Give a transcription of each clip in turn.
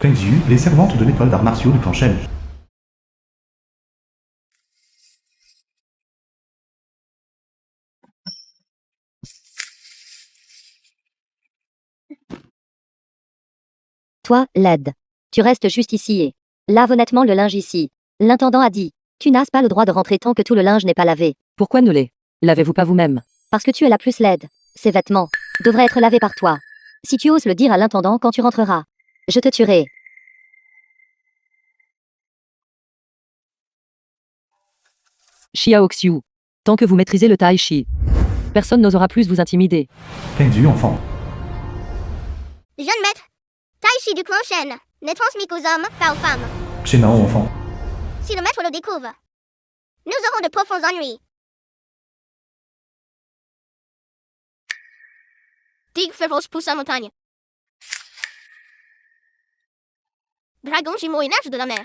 Pengzu, les servantes de l'école d'arts martiaux du clan Shen. Toi, Led. Tu restes juste ici et... Lave honnêtement le linge ici. L'intendant a dit. Tu n'as pas le droit de rentrer tant que tout le linge n'est pas lavé. Pourquoi ne les lavez-vous pas vous-même? Parce que tu es la plus laide. Ces vêtements devraient être lavés par toi. Si tu oses le dire à l'intendant quand tu rentreras, je te tuerai. Xiao Xiu. Tant que vous maîtrisez le tai chi, personne n'osera plus vous intimider. Pengzu enfant. Jeune maître, Tai Chi du clan Shen n'est transmis qu'aux hommes, pas aux femmes. Shenao enfant. Si le maître le découvre, nous aurons de profonds ennuis. Tigre féroce pousse la montagne. Dragon jumeau émerge de la mer.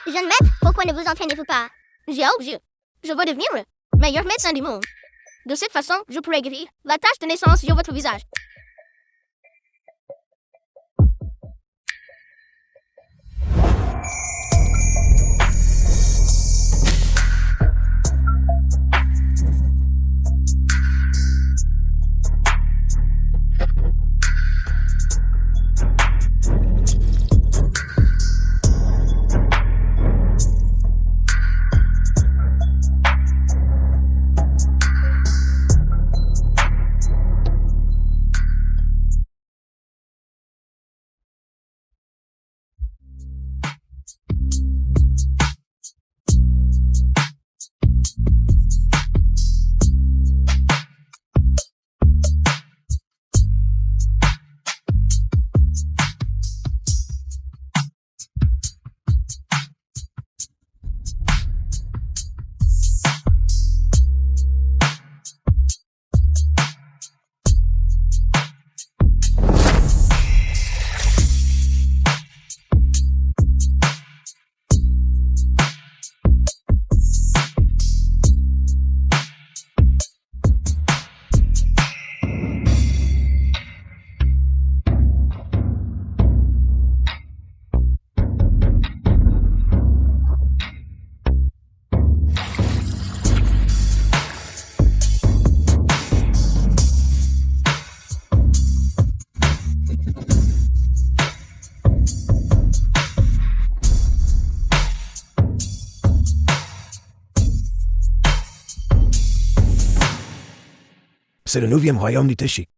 Jeune maître, pourquoi ne vous entraînez-vous pas? Xiao Xiu, je veux devenir le meilleur médecin du monde. De cette façon, je pourrai guérir la tache de naissance sur votre visage. C'est le 9e royaume du Tai Chi.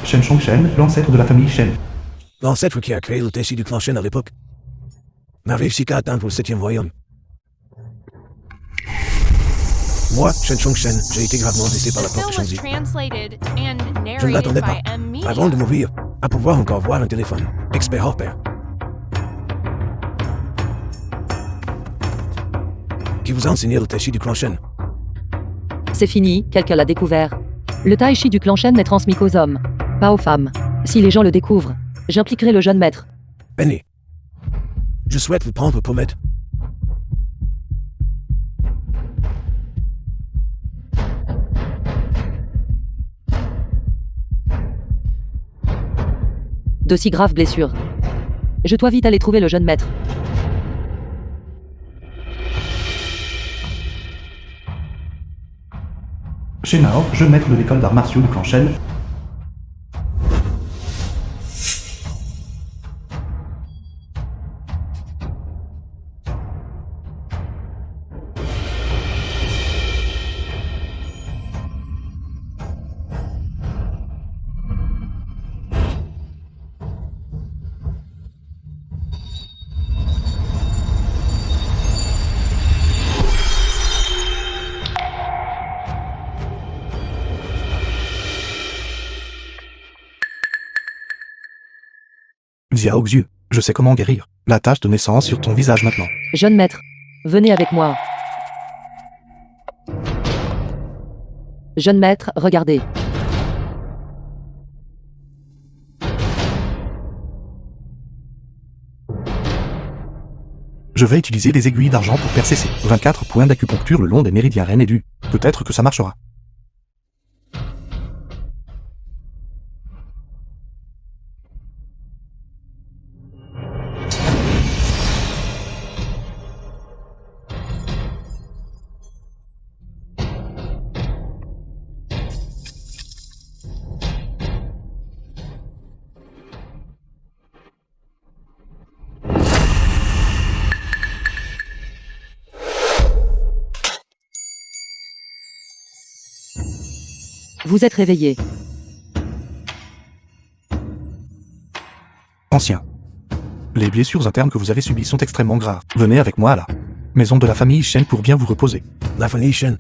Shen Shen, l'ancêtre de la famille Shen. L'ancêtre qui a créé le Tai Chi du clan Shen à l'époque n'a réussi qu'à atteindre le 7e royaume. Moi, Shen Shen, j'ai été gravement blessé par la porte Shanzi. Je ne m'attendais pas, avant de mourir, à pouvoir encore voir un téléphone. Expert hors pair. Qui vous a enseigné le Tai Chi du clan Shen? C'est fini, quelqu'un l'a découvert. Le tai chi du clan Shen n'est transmis qu'aux hommes, pas aux femmes. Si les gens le découvrent, j'impliquerai le jeune maître. Benny, je souhaite vous prendre pour maître. De si graves blessures. Je dois vite aller trouver le jeune maître. Shenao, jeune maître de l'école d'arts martiaux du clan Shen. Xiao Xiu, je sais comment guérir. La tache de naissance sur ton visage maintenant. Jeune maître, venez avec moi. Jeune maître, regardez. Je vais utiliser des aiguilles d'argent pour percer ces 24 points d'acupuncture le long des méridiens Ren et Du. Peut-être que ça marchera. Vous êtes réveillé. Ancien. Les blessures internes que vous avez subies sont extrêmement graves. Venez avec moi à la maison de la famille Shen pour bien vous reposer. La famille Shen.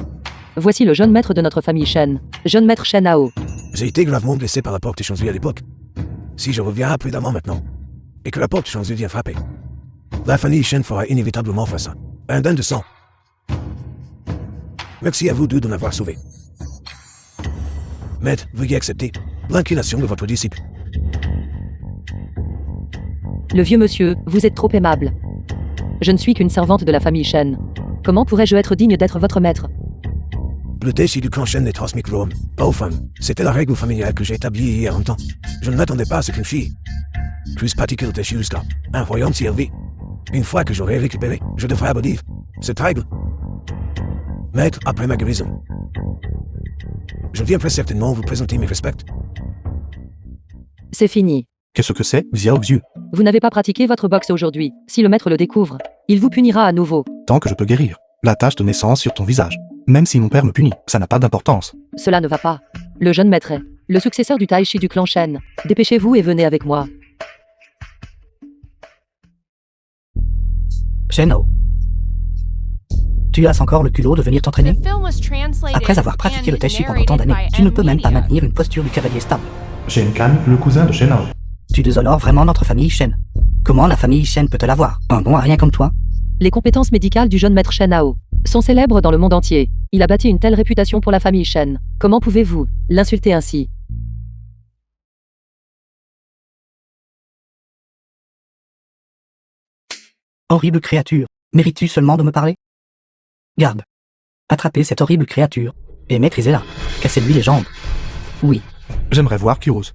Voici le jeune maître de notre famille Shen. Jeune maître Shen Hao. J'ai été gravement blessé par la porte échangée à l'époque. Si je reviens prudemment maintenant, et que la porte échangée vient frapper, la famille Shen fera inévitablement face à un bain de sang. Merci à vous deux de m'avoir sauvé. Maître, veuillez accepter l'inclination de votre disciple. Le vieux monsieur, vous êtes trop aimable. Je ne suis qu'une servante de la famille Shen. Comment pourrais-je être digne d'être votre maître? Le défi du clan Shen n'est transmis que l'homme, pas aux femmes. C'était la règle familiale que j'ai établie il y a longtemps. Je ne m'attendais pas à ce qu'une fille puisse pratiquer le défi jusqu'à un royaume si élevé. Une fois que j'aurai récupéré, je devrais abolir cette règle. Maître, après ma guérison, je viendrai certainement vous présenter mes respects. C'est fini. Qu'est-ce que c'est, Xiao Xiu? Vous n'avez pas pratiqué votre boxe aujourd'hui. Si le maître le découvre, il vous punira à nouveau. Tant que je peux guérir la tache de naissance sur ton visage. Même si mon père me punit, ça n'a pas d'importance. Cela ne va pas. Le jeune maître est le successeur du Tai Chi du clan Shen. Dépêchez-vous et venez avec moi. Shen Hao. Tu as encore le culot de venir t'entraîner? Après avoir pratiqué le Tai Chi pendant tant d'années, tu ne peux même pas maintenir une posture du cavalier stable. Shen Kan, le cousin de Shen Hao. Tu désholores vraiment notre famille Shen. Comment la famille Shen peut-te l'avoir? Un bon à rien comme toi? Les compétences médicales du jeune maître Shen Hao sont célèbres dans le monde entier. Il a bâti une telle réputation pour la famille Shen. Comment pouvez-vous l'insulter ainsi? Horrible créature, mérites-tu seulement de me parler? Garde. Attrapez cette horrible créature et maîtrisez-la. Cassez-lui les jambes. Oui. J'aimerais voir qui ose.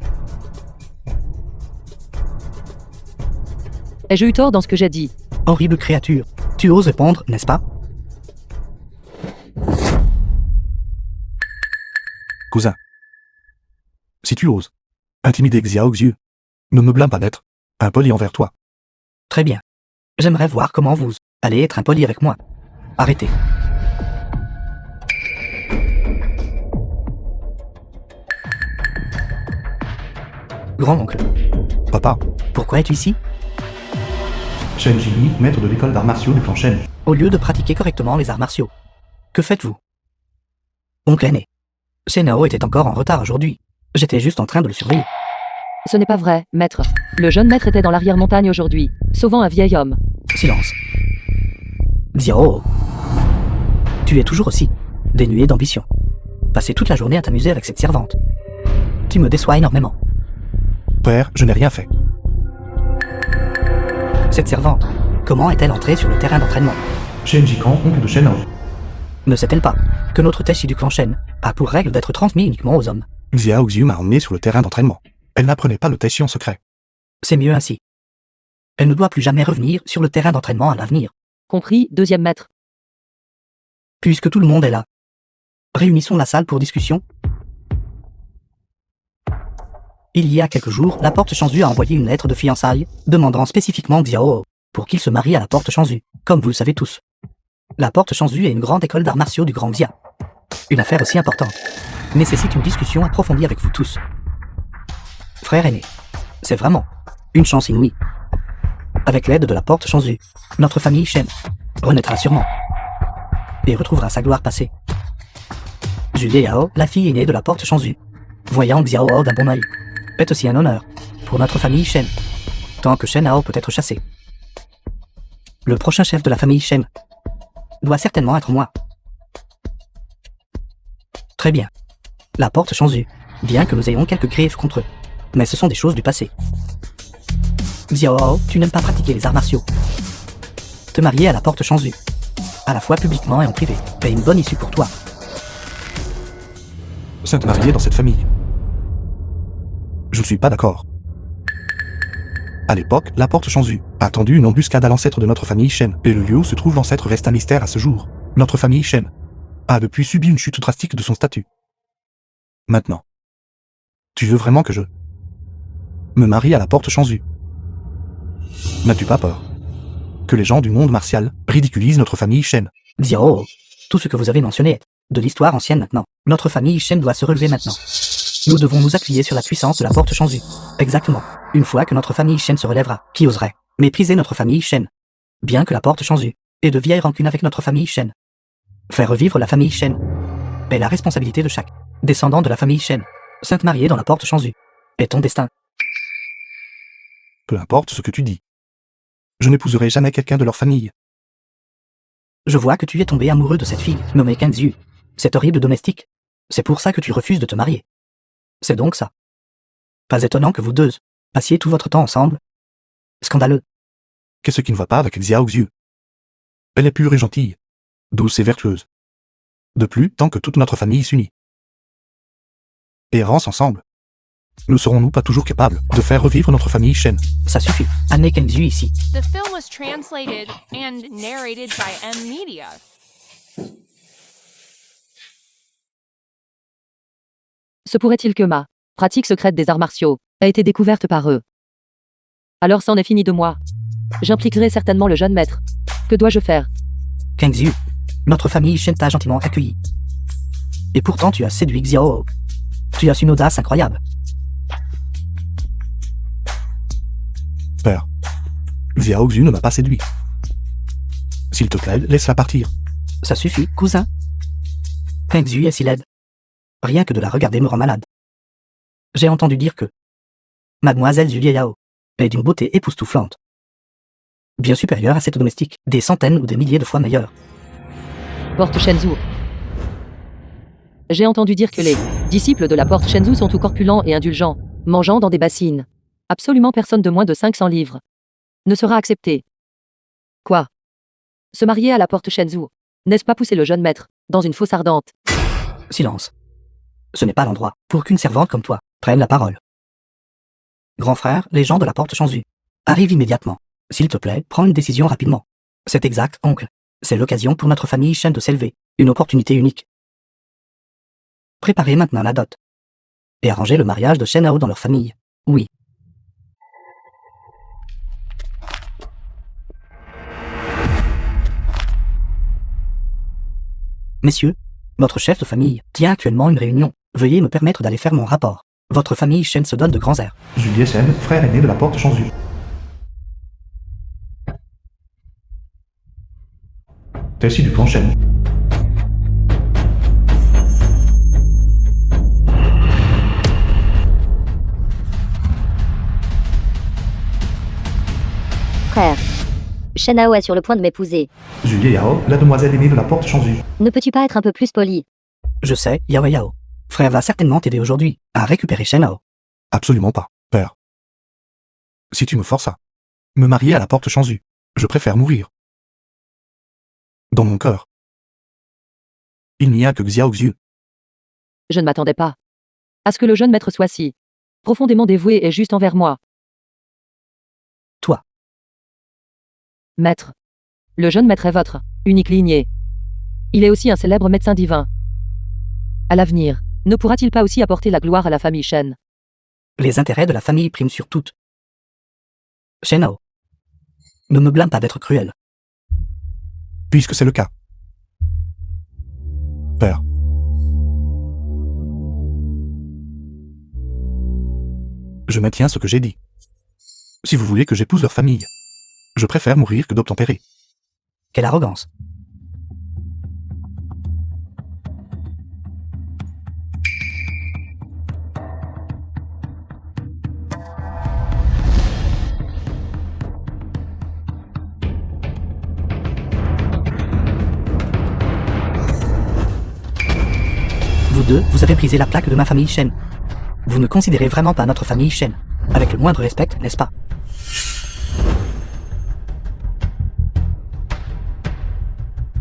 Ai-je eu tort dans ce que j'ai dit? Horrible créature, tu oses répondre, n'est-ce pas? Cousin. Si tu oses intimider Xiao Xiu, ne me blâme pas d'être impoli envers toi. Très bien. J'aimerais voir comment vous allez être impoli avec moi. Arrêtez. Grand-oncle, Papa, pourquoi es-tu ici? Shen Jingyi, maître de l'école d'arts martiaux du clan Shen. Au lieu de pratiquer correctement les arts martiaux, que faites-vous? Oncle aîné. Shen Hao était encore en retard aujourd'hui. J'étais juste en train de le surveiller. Ce n'est pas vrai, maître. Le jeune maître était dans l'arrière-montagne aujourd'hui, sauvant un vieil homme. Silence. Xiao. Tu es toujours aussi dénué d'ambition. Passer toute la journée à t'amuser avec cette servante. Tu me déçois énormément. Père, je n'ai rien fait. Cette servante, comment est-elle entrée sur le terrain d'entraînement? Shen Jikan, oncle de Shen Hao. Ne sait-elle pas que notre Tai Chi du clan Shen a pour règle d'être transmis uniquement aux hommes? Xiao Xiu m'a emmené sur le terrain d'entraînement. Elle n'apprenait pas le Tai Chi en secret. C'est mieux ainsi. Elle ne doit plus jamais revenir sur le terrain d'entraînement à l'avenir. Compris, deuxième maître. Puisque tout le monde est là, réunissons la salle pour discussion. Il y a quelques jours, la Porte Chanzu a envoyé une lettre de fiançailles, demandant spécifiquement Xiao pour qu'il se marie à la Porte Chanzu, comme vous le savez tous. La Porte Chanzu est une grande école d'arts martiaux du Grand Xia. Une affaire aussi importante nécessite une discussion approfondie avec vous tous. Frère aîné, c'est vraiment une chance inouïe. Avec l'aide de la Porte Chanzu, notre famille Shen renaîtra sûrement et retrouvera sa gloire passée. Julie Hao, la fille aînée de la Porte Chanzu, voyant Xiao Hao d'un bon œil, est aussi un honneur pour notre famille Shen, tant que Shen Hao peut être chassé. Le prochain chef de la famille Shen doit certainement être moi. Très bien. La Porte Chanzu, bien que nous ayons quelques griefs contre eux, mais ce sont des choses du passé. Xiao Hao, tu n'aimes pas pratiquer les arts martiaux. Te marier à la Porte Chanzu, à la fois publiquement et en privé, est une bonne issue pour toi. Sainte mariée dans cette famille. Je ne suis pas d'accord. À l'époque, la Porte Chanzu a tendu une embuscade à l'ancêtre de notre famille Shen, et le lieu où se trouve l'ancêtre reste un mystère à ce jour. Notre famille Shen a depuis subi une chute drastique de son statut. Maintenant, tu veux vraiment que je me marie à la Porte Chanzu? N'as-tu pas peur que les gens du monde martial ridiculisent notre famille Shen? Xiao, tout ce que vous avez mentionné est de l'histoire ancienne maintenant. Notre famille Shen doit se relever maintenant. Nous devons nous appuyer sur la puissance de la porte Shanzu. Exactement. Une fois que notre famille Shen se relèvera, qui oserait mépriser notre famille Shen? Bien que la porte Shanzu ait de vieilles rancunes avec notre famille Shen. Faire revivre la famille Shen est la responsabilité de chaque descendant de la famille Shen. Sainte mariée dans la porte Shanzu est ton destin. Peu importe ce que tu dis. Je n'épouserai jamais quelqu'un de leur famille. Je vois que tu es tombé amoureux de cette fille, nommée Kenzu. Cette horrible domestique. C'est pour ça que tu refuses de te marier. C'est donc ça. Pas étonnant que vous deux passiez tout votre temps ensemble. Scandaleux. Qu'est-ce qui ne va pas avec Xiao Xiu? Elle est pure et gentille, douce et vertueuse. De plus, tant que toute notre famille s'unit et avance ensemble, ne serons-nous pas toujours capables de faire revivre notre famille Shen? Ça suffit. Amenez Kenzu ici. The film was translated and narrated by M Media. Se pourrait-il que ma pratique secrète des arts martiaux a été découverte par eux? Alors c'en est fini de moi. J'impliquerai certainement le jeune maître. Que dois-je faire? Kenzu, notre famille Shen t'a gentiment accueilli. Et pourtant tu as séduit Xiao. Tu as une audace incroyable. Père, Xiao Xiu ne m'a pas séduit. S'il te plaît, laisse-la partir. Ça suffit, cousin. Kenzu est si laide. Rien que de la regarder me rend malade. J'ai entendu dire que Mademoiselle Zhu Liao est d'une beauté époustouflante. Bien supérieure à cette domestique, des centaines ou des milliers de fois meilleure. Porte Shenzu. J'ai entendu dire que les disciples de la porte Shenzu sont tout corpulents et indulgents, mangeant dans des bassines. Absolument personne de moins de 500 livres ne sera accepté. Quoi? Se marier à la porte Shenzu, n'est-ce pas pousser le jeune maître dans une fosse ardente? Silence. Ce n'est pas l'endroit pour qu'une servante comme toi prenne la parole. Grand frère, les gens de la porte Shanzu arrivent immédiatement. S'il te plaît, prends une décision rapidement. C'est exact, oncle. C'est l'occasion pour notre famille Shen de s'élever. Une opportunité unique. Préparez maintenant la dot. Et arrangez le mariage de Shen Hao dans leur famille. Oui. Messieurs, notre chef de famille tient actuellement une réunion. Veuillez me permettre d'aller faire mon rapport. Votre famille Shen se donne de grands airs. Julie Shen, frère aîné de la porte Shanzu. Tessie du clan Shen. Frère. Shen Hao est sur le point de m'épouser. Julie Yao, la demoiselle aînée de la porte Shanzu. Ne peux-tu pas être un peu plus poli? Je sais, Yao Yao. Frère va certainement t'aider aujourd'hui à récupérer Shen Hao. Absolument pas, père. Si tu me forces à me marier à la porte Shanzu, je préfère mourir. Dans mon cœur, il n'y a que Xiao Xiu. Je ne m'attendais pas à ce que le jeune maître soit si profondément dévoué et juste envers moi. Toi. Maître. Le jeune maître est votre unique lignée. Il est aussi un célèbre médecin divin. À l'avenir, ne pourra-t-il pas aussi apporter la gloire à la famille Shen? Les intérêts de la famille priment sur toutes. Shen Hao. Ne me blâme pas d'être cruel. Puisque c'est le cas. Père. Je maintiens ce que j'ai dit. Si vous voulez que j'épouse leur famille, je préfère mourir que d'obtempérer. Quelle arrogance. Vous deux, vous avez brisé la plaque de ma famille Shen. Vous ne considérez vraiment pas notre famille Shen avec le moindre respect, n'est-ce pas?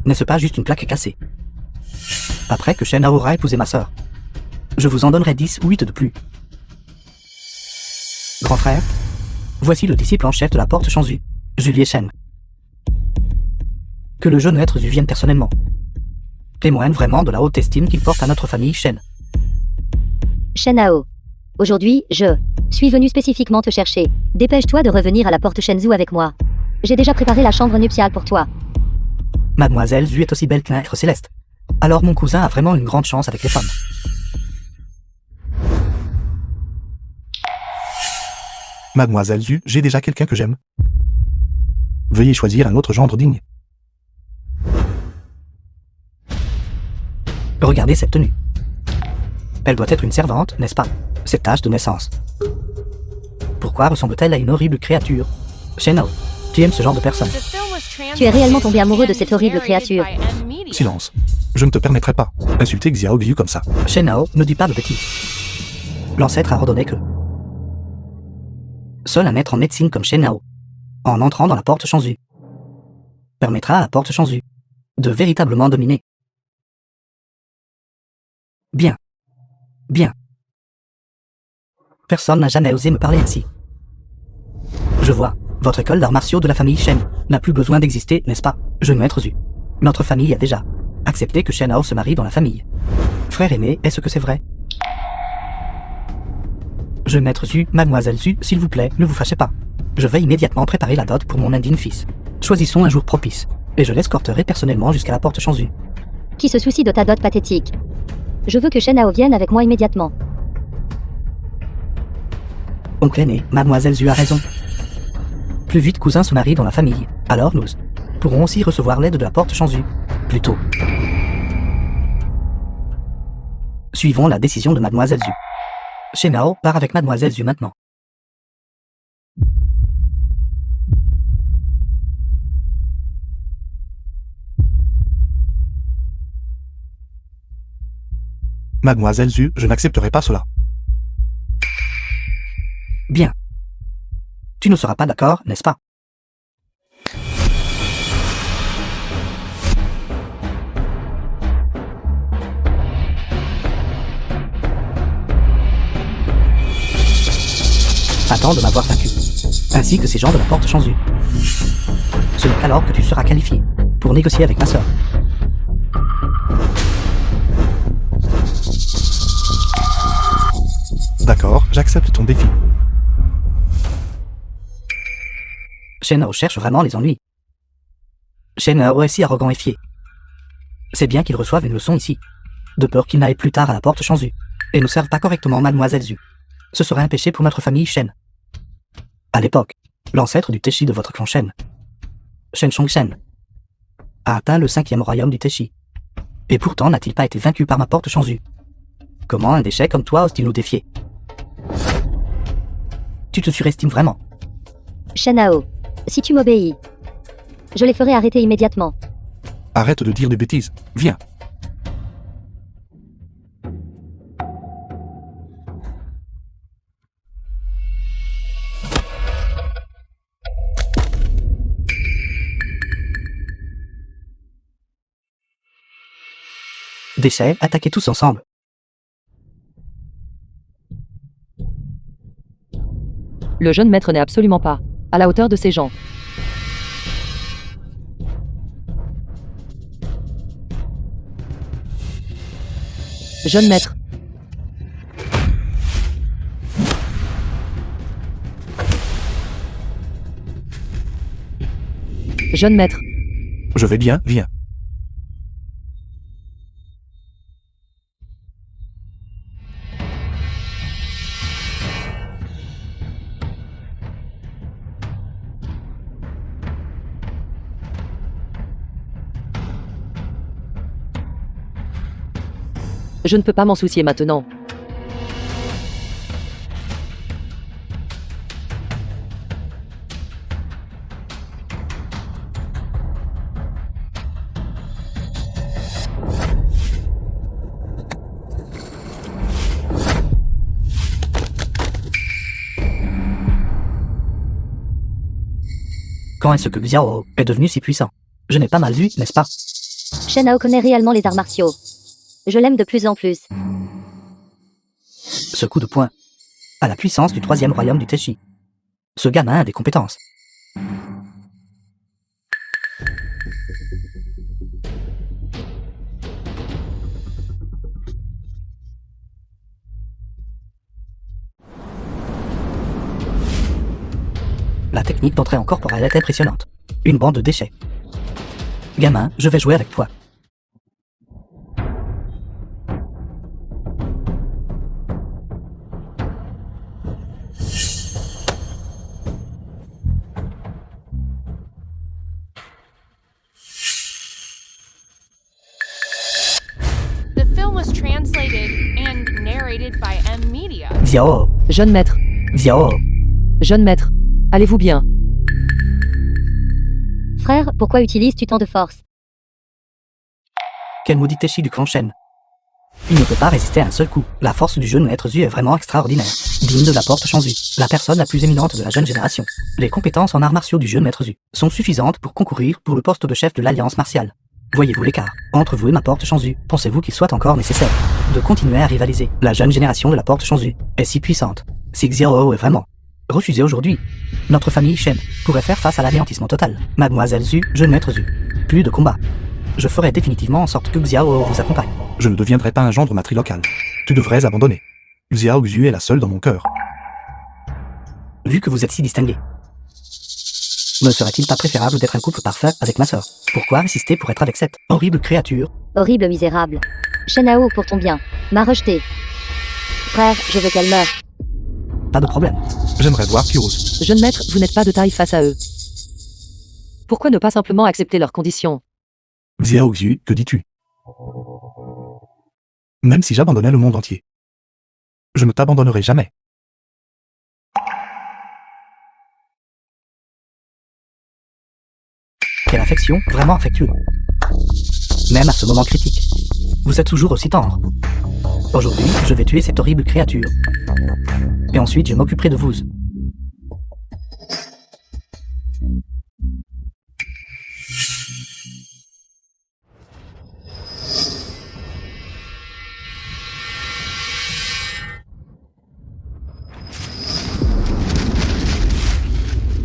N'est-ce pas juste une plaque cassée? Après que Shen Hao aura épousé ma sœur, je vous en donnerai 10 ou 8 de plus. Grand frère, voici le disciple en chef de la porte Shanzu, Julie Shen. Que le jeune maître Zhu vienne personnellement. Témoigne vraiment de la haute estime qu'il porte à notre famille Shen. Shen Hao. Aujourd'hui, je suis venu spécifiquement te chercher. Dépêche-toi de revenir à la porte Shenzu avec moi. J'ai déjà préparé la chambre nuptiale pour toi. Mademoiselle Zhu est aussi belle qu'un être céleste. Alors mon cousin a vraiment une grande chance avec les femmes. Mademoiselle Zu, j'ai déjà quelqu'un que j'aime. Veuillez choisir un autre gendre digne. Regardez cette tenue. Elle doit être une servante, n'est-ce pas? Cette tache de naissance. Pourquoi ressemble-t-elle à une horrible créature? Shenao, tu aimes ce genre de personne? Tu es réellement tombé amoureux de cette horrible créature. Silence. Je ne te permettrai pas insulter Xiao Yu comme ça. Shenao, ne dis pas de bêtises. L'ancêtre a ordonné que seul un maître en médecine comme Shenao, en entrant dans la porte Shanzu, permettra à la porte Shanzu de véritablement dominer. Bien. Bien. Personne n'a jamais osé me parler ainsi. Je vois, votre école d'arts martiaux de la famille Shen n'a plus besoin d'exister, n'est-ce pas, jeune maître Zu? Notre famille a déjà accepté que Shenao se marie dans la famille. Frère aîné, est-ce que c'est vrai? Jeune maître Zu, mademoiselle Zu, s'il vous plaît, ne vous fâchez pas. Je vais immédiatement préparer la dot pour mon indigne fils. Choisissons un jour propice, et je l'escorterai personnellement jusqu'à la porte Shanzu. Qui se soucie de ta dot pathétique? Je veux que Shenao vienne avec moi immédiatement. Oncle aîné, mademoiselle Zu a raison. Plus vite cousin se marie dans la famille, alors nous pourrons aussi recevoir l'aide de la porte Shanzu. Plus tôt. Suivons la décision de mademoiselle Zu. Shenao part avec mademoiselle Zu maintenant. Mademoiselle Zu, je n'accepterai pas cela. Bien. Tu ne seras pas d'accord, n'est-ce pas? Attends de m'avoir vaincu, ainsi que ces gens de la porte Shanzu. Ce n'est qu'alors que tu seras qualifié pour négocier avec ma sœur. D'accord, j'accepte ton défi. Shenao cherche vraiment les ennuis. Shenao est si arrogant et fier. C'est bien qu'il reçoive une leçon ici, de peur qu'il n'aille plus tard à la porte Shanzu, et ne serve pas correctement mademoiselle Zu. Ce serait un péché pour notre famille Shen. À l'époque, l'ancêtre du Teshi de votre clan Shen, Shen Shongshen, a atteint le 5e royaume du Teshi. Et pourtant n'a-t-il pas été vaincu par ma porte Shanzu? Comment un déchet comme toi ose-t-il nous défier? Tu te surestimes vraiment. Shenao, si tu m'obéis, je les ferai arrêter immédiatement. Arrête de dire des bêtises. Viens. Déchets, attaquez tous ensemble. Le jeune maître n'est absolument pas à la hauteur de ces gens. Jeune maître. Jeune maître. Je vais bien, viens. Je ne peux pas m'en soucier maintenant. Quand est-ce que Xiao est devenu si puissant? Je n'ai pas mal vu, n'est-ce pas? Shenao connaît réellement les arts martiaux. Je l'aime de plus en plus. Ce coup de poing à la puissance du 3e royaume du Teshi. Ce gamin a des compétences. La technique d'entrée en corporelle est impressionnante. Une bande de déchets. Gamin, je vais jouer avec toi. Translated and narrated by M Media. Xiao, Jeune maître. Xiao, Jeune maître. Allez-vous bien? Frère, pourquoi utilises-tu tant de force? quel maudit Teshi du clan Shen. Il ne peut pas résister à un seul coup. La force du jeune maître Zu est vraiment extraordinaire. Digne de la porte Shanzu, la personne la plus éminente de la jeune génération. Les compétences en arts martiaux du jeune maître Zu sont suffisantes pour concourir pour le poste de chef de l'alliance martiale. Voyez-vous l'écart entre vous et ma porte Shanzu? Pensez-vous qu'il soit encore nécessaire de continuer à rivaliser? La jeune génération de la porte Shanzu est si puissante. Si Xiao est vraiment refusé aujourd'hui, notre famille Shen pourrait faire face à l'anéantissement total. Mademoiselle Zu, jeune maître Zu. Plus de combat. Je ferai définitivement en sorte que Xiao vous accompagne. Je ne deviendrai pas un gendre matrilocal. Tu devrais abandonner. Xiao Xu est la seule dans mon cœur. Vu que vous êtes si distingué, ne serait-il pas préférable d'être un couple parfait avec ma sœur? Pourquoi insister pour être avec cette horrible créature? Horrible misérable. Shenao, pour ton bien, m'a rejeté. Frère, je veux qu'elle meure. Pas de problème. J'aimerais voir Kyros. Jeune maître, vous n'êtes pas de taille face à eux. Pourquoi ne pas simplement accepter leurs conditions? Xiao Xu, que dis-tu? Même si j'abandonnais le monde entier, je ne t'abandonnerai jamais. Quelle affection, vraiment affectueux. Même à ce moment critique, vous êtes toujours aussi tendre. Aujourd'hui, je vais tuer cette horrible créature. Et ensuite, je m'occuperai de vous.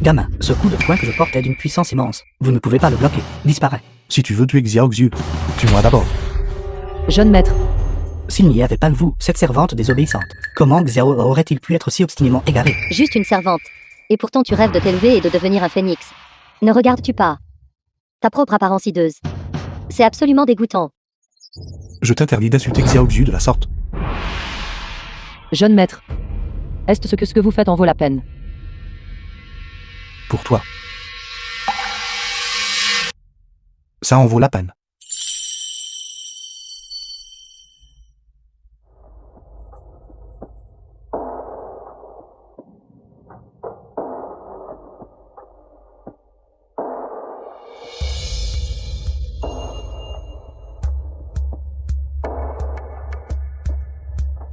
Gamin, ce coup de poing que je porte est d'une puissance immense. Vous ne pouvez pas le bloquer. Disparaît. Si tu veux tuer Xiao Xu, tue-moi d'abord. Jeune maître. S'il n'y avait pas vous, cette servante désobéissante, comment Xiao aurait-il pu être si obstinément égaré? Juste une servante. Et pourtant tu rêves de t'élever et de devenir un phénix. Ne regardes-tu pas ta propre apparence hideuse? C'est absolument dégoûtant. Je t'interdis d'insulter Xiao Xu de la sorte. Jeune maître. Est-ce que ce que vous faites en vaut la peine? Pour toi. Ça en vaut la peine.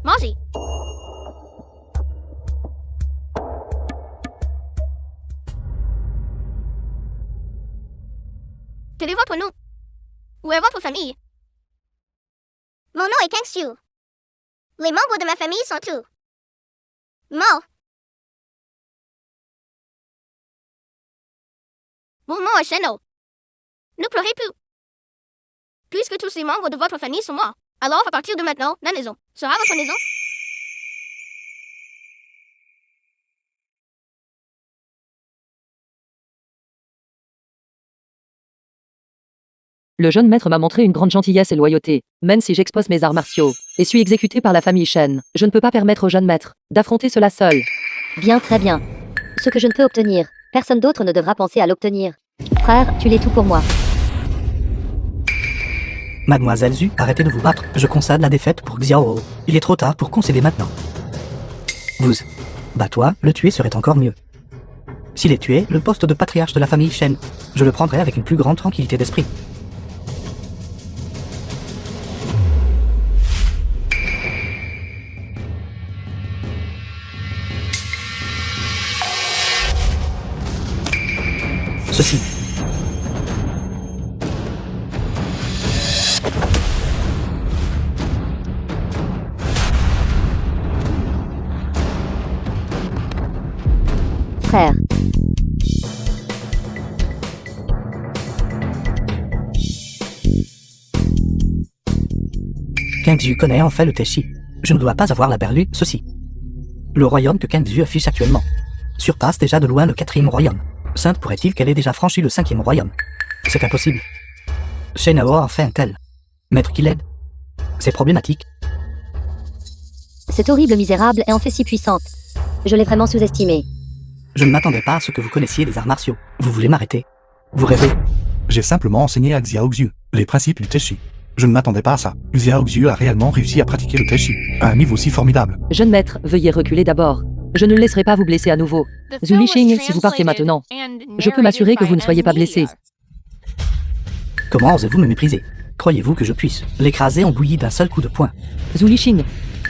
Mozzie. Quel est votre nom? Où est votre famille? Mon nom est Kang Xiu. Les membres de ma famille sont tous morts. Mon nom est Sheno. Ne pleurez plus. Puisque tous les membres de votre famille sont morts, alors à partir de maintenant, la maison sera votre maison. Le jeune maître m'a montré une grande gentillesse et loyauté, même si j'expose mes arts martiaux, et suis exécuté par la famille Shen. Je ne peux pas permettre au jeune maître d'affronter cela seul. Bien, très bien. Ce que je ne peux obtenir, personne d'autre ne devra penser à l'obtenir. Frère, tu l'es tout pour moi. Mademoiselle Zu, arrêtez de vous battre. Je concède la défaite pour Xiao. Il est trop tard pour concéder maintenant. Vous. Bah toi, le tuer serait encore mieux. S'il est tué, le poste de patriarche de la famille Shen, je le prendrai avec une plus grande tranquillité d'esprit. Ceci. Frère. Kangzu connaît en fait le Teshi. Je ne dois pas avoir la perlue, ceci. Le royaume que Kangzu affiche actuellement surpasse déjà de loin le 4e royaume. Sainte pourrait-il qu'elle ait déjà franchi le 5e royaume? C'est impossible. Shenao en fait un tel maître qui l'aide. C'est problématique. Cette horrible misérable est en fait si puissante. Je l'ai vraiment sous-estimée. Je ne m'attendais pas à ce que vous connaissiez des arts martiaux. Vous voulez m'arrêter? Vous rêvez? J'ai simplement enseigné à Xiao Xu les principes du Teshi. Je ne m'attendais pas à ça. Xiao Xiu a réellement réussi à pratiquer le Tai Chi à un niveau si formidable. Jeune maître, veuillez reculer d'abord. Je ne laisserai pas vous blesser à nouveau. The Zhu film was Lixing, si vous partez translated maintenant, and je peux m'assurer que vous ne soyez pas narrated by blessé. Media. Comment osez-vous me mépriser? Croyez-vous que je puisse l'écraser en bouillie d'un seul coup de poing? Zhu Lixing,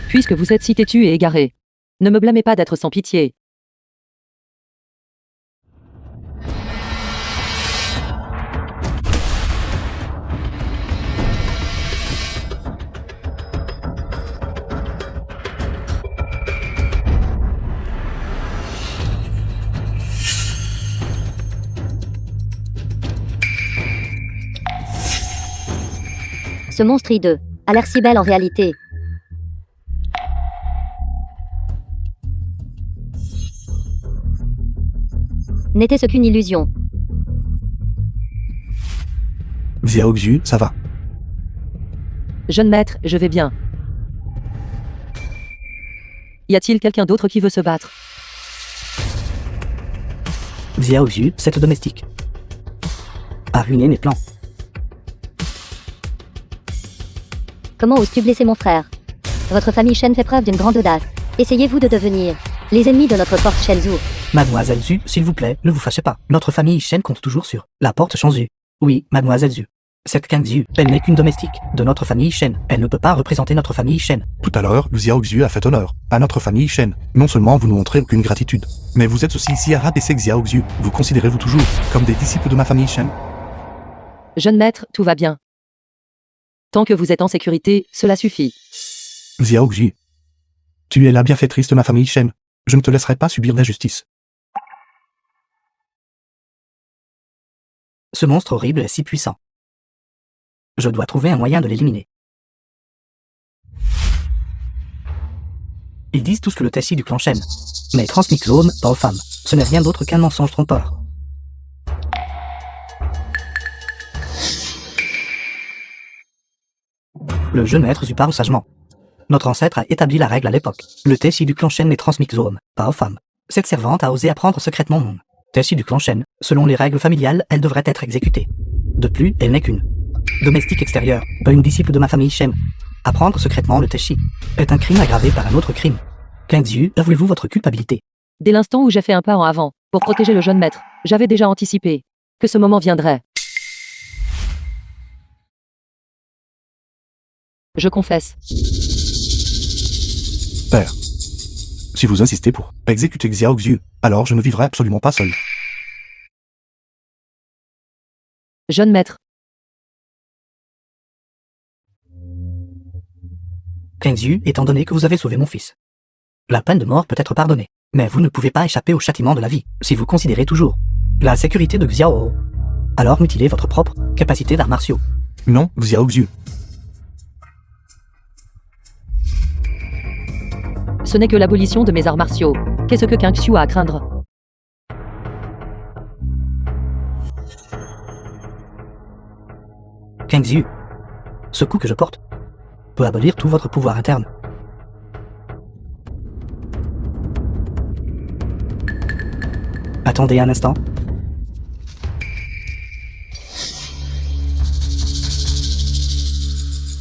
puisque vous êtes si têtu et égaré, ne me blâmez pas d'être sans pitié. Ce monstre hideux a l'air si belle en réalité. N'était-ce qu'une illusion? Xiao Xiu, ça va. Jeune maître, je vais bien. Y a-t-il quelqu'un d'autre qui veut se battre? Xiao Xiu, cette domestique, a ruiné mes plans. Comment oses-tu blesser mon frère? Votre famille Shen fait preuve d'une grande audace. Essayez-vous de devenir les ennemis de notre porte Shenzhou. Mademoiselle Zhu, s'il vous plaît, ne vous fâchez pas. Notre famille Shen compte toujours sur la porte Shenzhou. Oui, Mademoiselle Zhu. Cette Kang Zhu, elle n'est qu'une domestique de notre famille Shen. Elle ne peut pas représenter notre famille Shen. Tout à l'heure, Xiao Xiu a fait honneur à notre famille Shen. Non seulement vous ne montrez aucune gratitude, mais vous êtes aussi ici à rabaisser Xiao Xiu. Vous considérez-vous toujours comme des disciples de ma famille Shen? Jeune maître, tout va bien. Tant que vous êtes en sécurité, cela suffit. Xiao Xiu, tu es la bienfaitrice de ma famille Shen. Je ne te laisserai pas subir d'injustice. Ce monstre horrible est si puissant. Je dois trouver un moyen de l'éliminer. Ils disent tous que le Tai Chi du clan Shen, mais transmis aux hommes, pas aux femmes. Ce n'est rien d'autre qu'un mensonge trompeur. Le jeune maître Zhu parle sagement. Notre ancêtre a établi la règle à l'époque. Le Tai Chi du clan Shen n'est transmis aux hommes, pas aux femmes. Cette servante a osé apprendre secrètement mon Tai Chi du clan Shen. Selon les règles familiales, elle devrait être exécutée. De plus, elle n'est qu'une domestique extérieure, pas une disciple de ma famille Shen. Apprendre secrètement le Tai Chi est un crime aggravé par un autre crime. Kang Zhu, avouez-vous votre culpabilité? Dès l'instant où j'ai fait un pas en avant, pour protéger le jeune maître, j'avais déjà anticipé que ce moment viendrait. Je confesse. Père, si vous insistez pour exécuter Xiao Xiu, alors je ne vivrai absolument pas seul. Jeune maître, Kang Zhu, étant donné que vous avez sauvé mon fils, la peine de mort peut être pardonnée, mais vous ne pouvez pas échapper au châtiment de la vie, si vous considérez toujours la sécurité de Xiao. Alors mutilez votre propre capacité d'arts martiaux. Non, Xiao Xiu. ce n'est que l'abolition de mes arts martiaux. Qu'est-ce que Kang Xiu a à craindre? Kang Xiu, ce coup que je porte peut abolir tout votre pouvoir interne. Attendez un instant.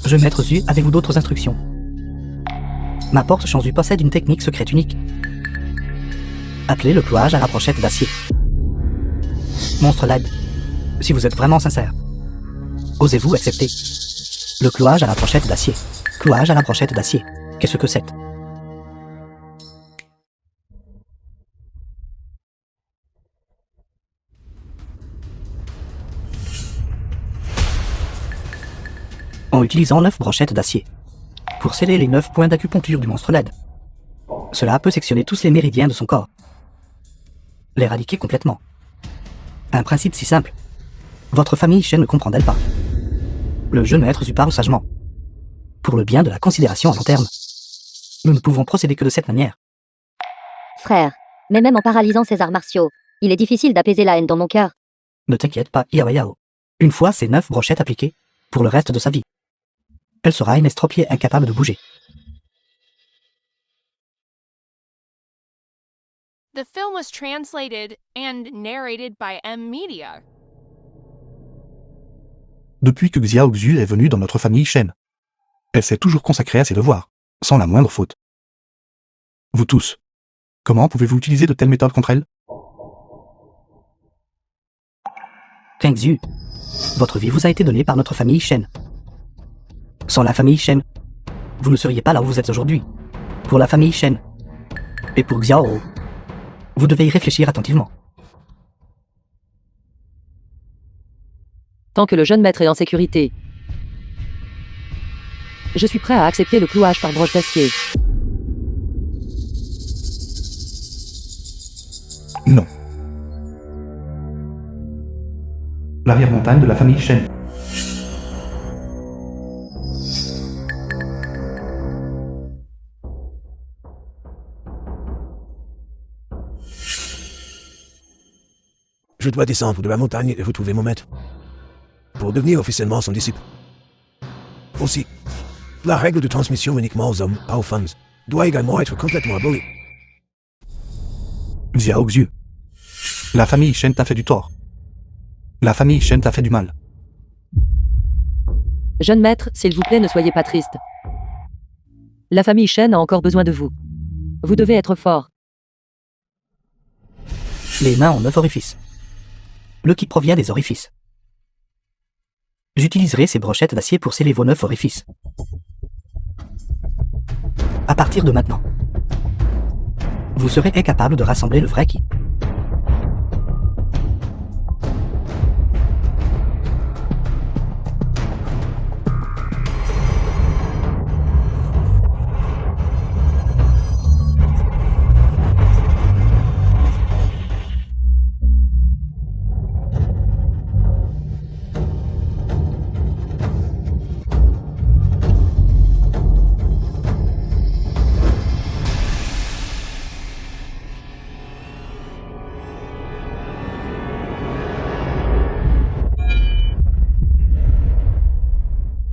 Je maître Zhu, avez-vous d'autres instructions? Ma porte Shenzhou possède une technique secrète unique. Appelez le clouage à la brochette d'acier. Monstre Lad, si vous êtes vraiment sincère, osez-vous accepter le clouage à la brochette d'acier? Clouage à la brochette d'acier, qu'est-ce que c'est? En utilisant 9 brochettes d'acier pour sceller les 9 points d'acupuncture du monstre LED. Cela peut sectionner tous les méridiens de son corps. L'éradiquer complètement. Un principe si simple. Votre famille Shen ne comprend-elle pas? Le jeune maître Zhu parle sagement. Pour le bien de la considération à long terme. Nous ne pouvons procéder que de cette manière. Frère, mais même en paralysant ses arts martiaux, il est difficile d'apaiser la haine dans mon cœur. Ne t'inquiète pas, Yao Yao. Une fois ces 9 brochettes appliquées, pour le reste de sa vie, elle sera une estropiée incapable de bouger. The film was translated and narrated by M Media. Depuis que Xiao Xu est venue dans notre famille Shen, elle s'est toujours consacrée à ses devoirs, sans la moindre faute. Vous tous, comment pouvez-vous utiliser de telles méthodes contre elle? Kang Xu, votre vie vous a été donnée par notre famille Shen. Sans la famille Shen, vous ne seriez pas là où vous êtes aujourd'hui. Pour la famille Shen, et pour Xiao, vous devez y réfléchir attentivement. Tant que le jeune maître est en sécurité, je suis prêt à accepter le clouage par broche d'acier. Non. L'arrière-montagne de la famille Shen. Je dois descendre de la montagne et retrouver mon maître, pour devenir officiellement son disciple. Aussi, la règle de transmission uniquement aux hommes, pas aux femmes, doit également être complètement abolie. Xiao Xu. La famille Shen t'a fait du tort. La famille Shen t'a fait du mal. Jeune maître, s'il vous plaît, ne soyez pas triste. La famille Shen a encore besoin de vous. Vous devez être fort. Les mains ont 9 orifices. Le ki provient des orifices. J'utiliserai ces brochettes d'acier pour sceller vos 9 orifices. À partir de maintenant, vous serez incapable de rassembler le vrai ki.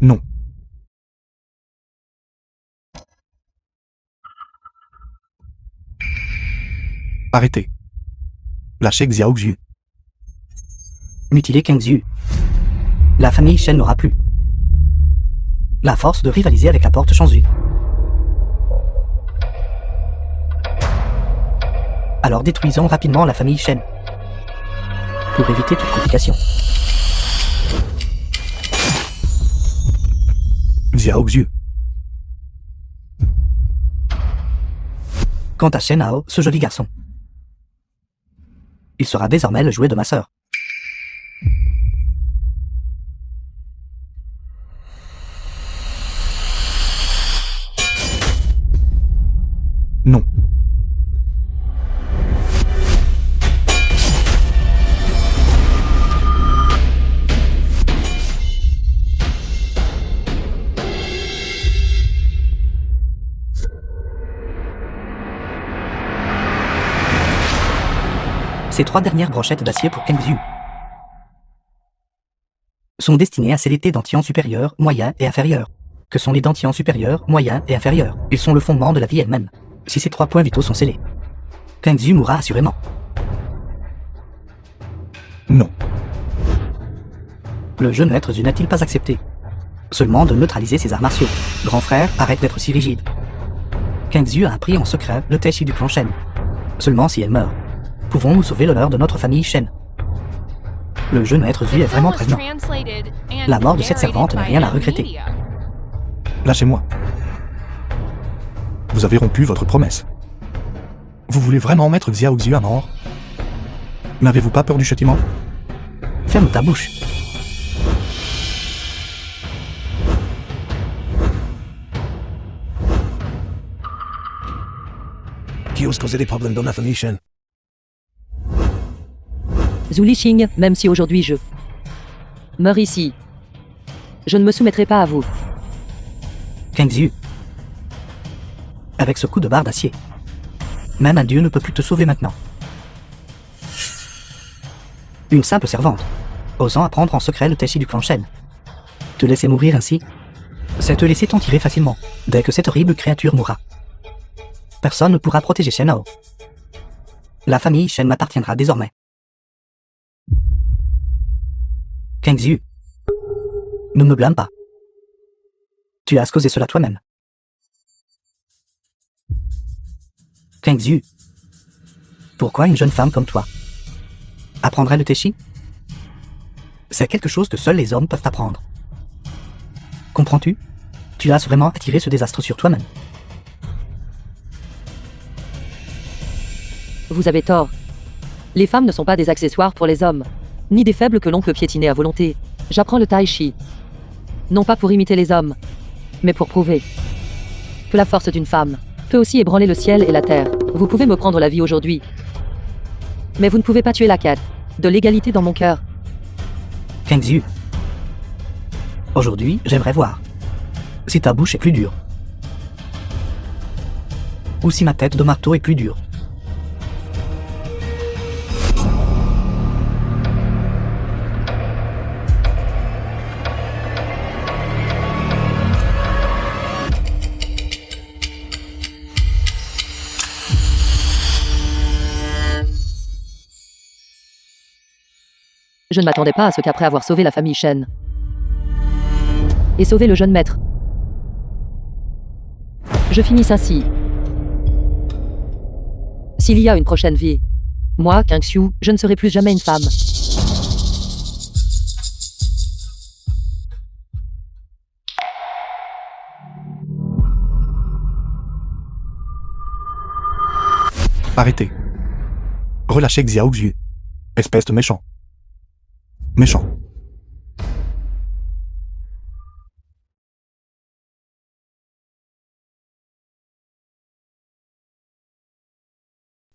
Non. Arrêtez. Lâchez Xiao Xu. Mutilez Kang Xu. La famille Shen n'aura plus la force de rivaliser avec la porte Shanzhu. Alors détruisons rapidement la famille Shen pour éviter toute complication. Xiao Xu. Quant à Shen Hao, ce joli garçon, il sera désormais le jouet de ma sœur. Non. Ces 3 dernières brochettes d'acier pour Kang Xu sont destinées à sceller tes dentillons supérieurs, moyens et inférieurs. Que sont les dentillons supérieurs, moyens et inférieurs? Ils sont le fondement de la vie elle-même. Si ces 3 points vitaux sont scellés, Kang Xu mourra assurément. Non. Le jeune maître Xu n'a-t-il pas accepté seulement de neutraliser ses arts martiaux? Grand frère, arrête d'être si rigide. Kang Xu a appris en secret le Tai Chi du clan Shen. Seulement si elle meurt, pouvons-nous sauver l'honneur de notre famille Shen. Le jeune maître Xu est vraiment prévenant. La mort de cette servante n'a rien à regretter. Lâchez-moi. Vous avez rompu votre promesse. Vous voulez vraiment mettre Xiao Xu à mort? N'avez-vous pas peur du châtiment? Ferme ta bouche. Qui ose causer des problèmes dans la famille Shen? Zhu Lixing, même si aujourd'hui je meurs ici, je ne me soumettrai pas à vous. Kang Xu, avec ce coup de barre d'acier, même un dieu ne peut plus te sauver maintenant. Une simple servante, osant apprendre en secret le Tai Chi du clan Shen. Te laisser mourir ainsi, c'est te laisser t'en tirer facilement, dès que cette horrible créature mourra. Personne ne pourra protéger Shen Hao. La famille Shen m'appartiendra désormais. Kang Xu, Ne me blâme pas. Tu as causé cela toi-même. Kangxu. Pourquoi une jeune femme comme toi apprendrait le Teshi? C'est quelque chose que seuls les hommes peuvent apprendre. Comprends-tu? Tu as vraiment attiré ce désastre sur toi-même. Vous avez tort. Les femmes ne sont pas des accessoires pour les hommes, ni des faibles que l'on peut piétiner à volonté. J'apprends le tai chi. Non pas pour imiter les hommes, mais pour prouver que la force d'une femme peut aussi ébranler le ciel et la terre. Vous pouvez me prendre la vie aujourd'hui, mais vous ne pouvez pas tuer la quête de l'égalité dans mon cœur. Kangxu. Aujourd'hui, j'aimerais voir si ta bouche est plus dure. Ou si ma tête de marteau est plus dure. Je ne m'attendais pas à ce qu'après avoir sauvé la famille Shen et sauvé le jeune maître, je finisse ainsi. S'il y a une prochaine vie, moi, Kangxu, je ne serai plus jamais une femme. Arrêtez. Relâchez Xiaoxue. Espèce de méchant. Méchant.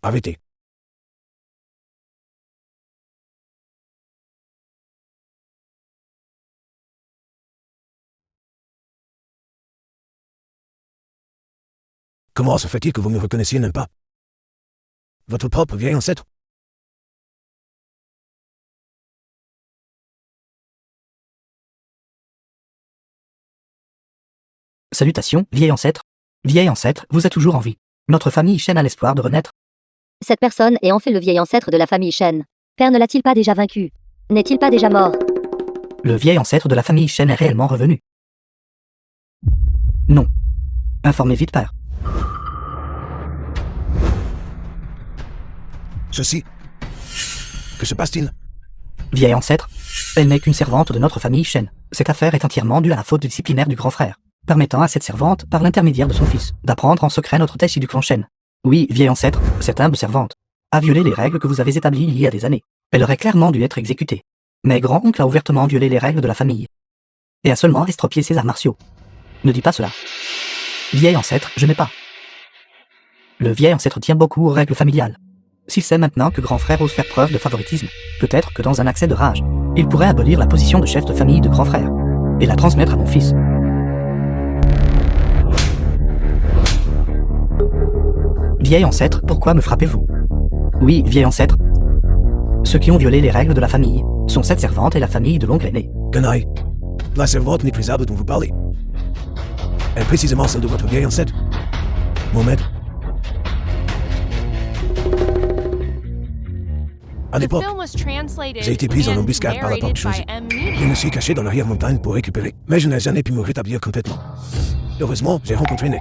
Arrêtez. Comment se fait-il que vous me reconnaissiez même pas? Votre propre vieil ancêtre? Salutations, vieil ancêtre. Vieil ancêtre, vous êtes toujours en vie. Notre famille Shen a l'espoir de renaître. Cette personne est en fait le vieil ancêtre de la famille Shen. Père ne l'a-t-il pas déjà vaincu? N'est-il pas déjà mort? Le vieil ancêtre de la famille Shen est réellement revenu. Non. Informez vite, père. Ceci. Que se passe-t-il? Vieil ancêtre, elle n'est qu'une servante de notre famille Shen. Cette affaire est entièrement due à la faute disciplinaire du grand frère, permettant à cette servante, par l'intermédiaire de son fils, d'apprendre en secret notre Teshi du clan Shen. Oui, vieil ancêtre, cette humble servante a violé les règles que vous avez établies il y a des années. Elle aurait clairement dû être exécutée. Mais grand-oncle a ouvertement violé les règles de la famille et a seulement estropié ses arts martiaux. Ne dis pas cela. Vieil ancêtre, je n'ai pas. Le vieil ancêtre tient beaucoup aux règles familiales. S'il sait maintenant que grand frère ose faire preuve de favoritisme, peut-être que dans un accès de rage, il pourrait abolir la position de chef de famille de grand frère et la transmettre à mon fils. Vieil ancêtre, pourquoi me frappez-vous? Oui, vieil ancêtre. Ceux qui ont violé les règles de la famille sont cette servante et la famille de l'oncle aîné. Canaille. La servante méprisable dont vous parlez est précisément celle de votre vieil ancêtre. Mon maître. À The l'époque, film was translated j'ai été prise en and embuscade par la porte narrated by Chauzy. M. Je Media. me suis caché dans l'arrière-montagne pour récupérer, mais je n'ai jamais pu me rétablir complètement. Heureusement, j'ai rencontré Nick.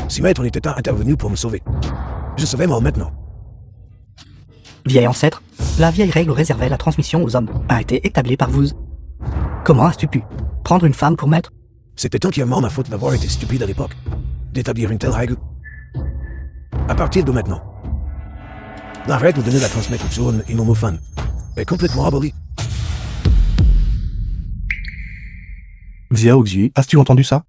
Si maître n'était pas intervenu pour me sauver, je serais mort maintenant. Vieil ancêtre, la vieille règle réservée la transmission aux hommes a été établie par vous. Comment as-tu pu prendre une femme pour maître? C'était entièrement ma faute d'avoir été stupide à l'époque, d'établir une telle règle. À partir de maintenant, la règle de ne la transmettre aux zones et nomophones est complètement abolie. Xiaoxue, as-tu entendu ça?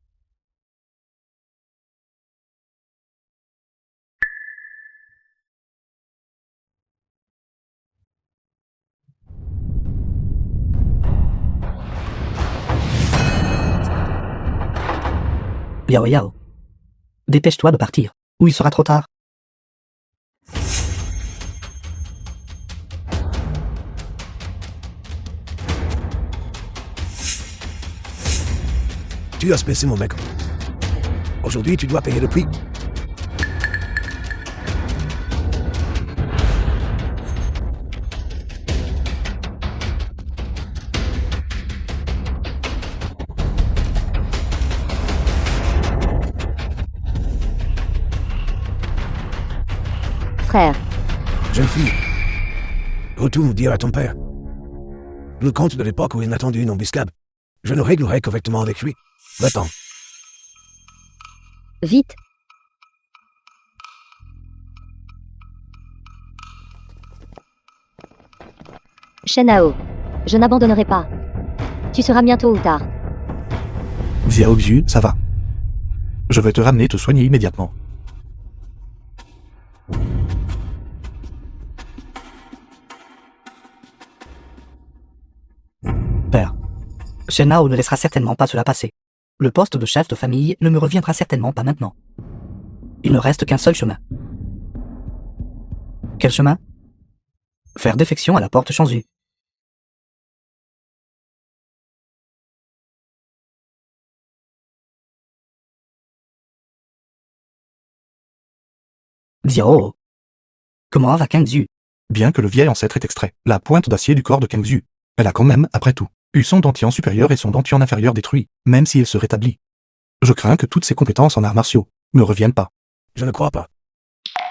Yao Yao. Dépêche-toi de partir, ou il sera trop tard. Tu as spécé mon mec. Aujourd'hui, tu dois payer le prix. frère. Jeune fille, retourne dire à ton père. Le compte de l'époque où il m'a tendu une embuscade. Je le réglerai correctement avec lui. Va-t'en. Vite. Shenao. Je n'abandonnerai pas. Tu seras bien tôt ou tard. Xiao Xiu, ça va. Je vais te ramener te soigner immédiatement. Père. Shenao ne laissera certainement pas cela passer. Le poste de chef de famille ne me reviendra certainement pas maintenant. Il ne reste qu'un seul chemin. Quel chemin? Faire défection à la porte Chanzu. Xiao. Comment va Kangzu? Bien que le vieil ancêtre ait extrait la pointe d'acier du corps de Kangzu, elle a quand même, après tout, eu son dentier supérieur et son dentier inférieur détruit, même si elle se rétablit. Je crains que toutes ses compétences en arts martiaux ne reviennent pas. Je ne crois pas.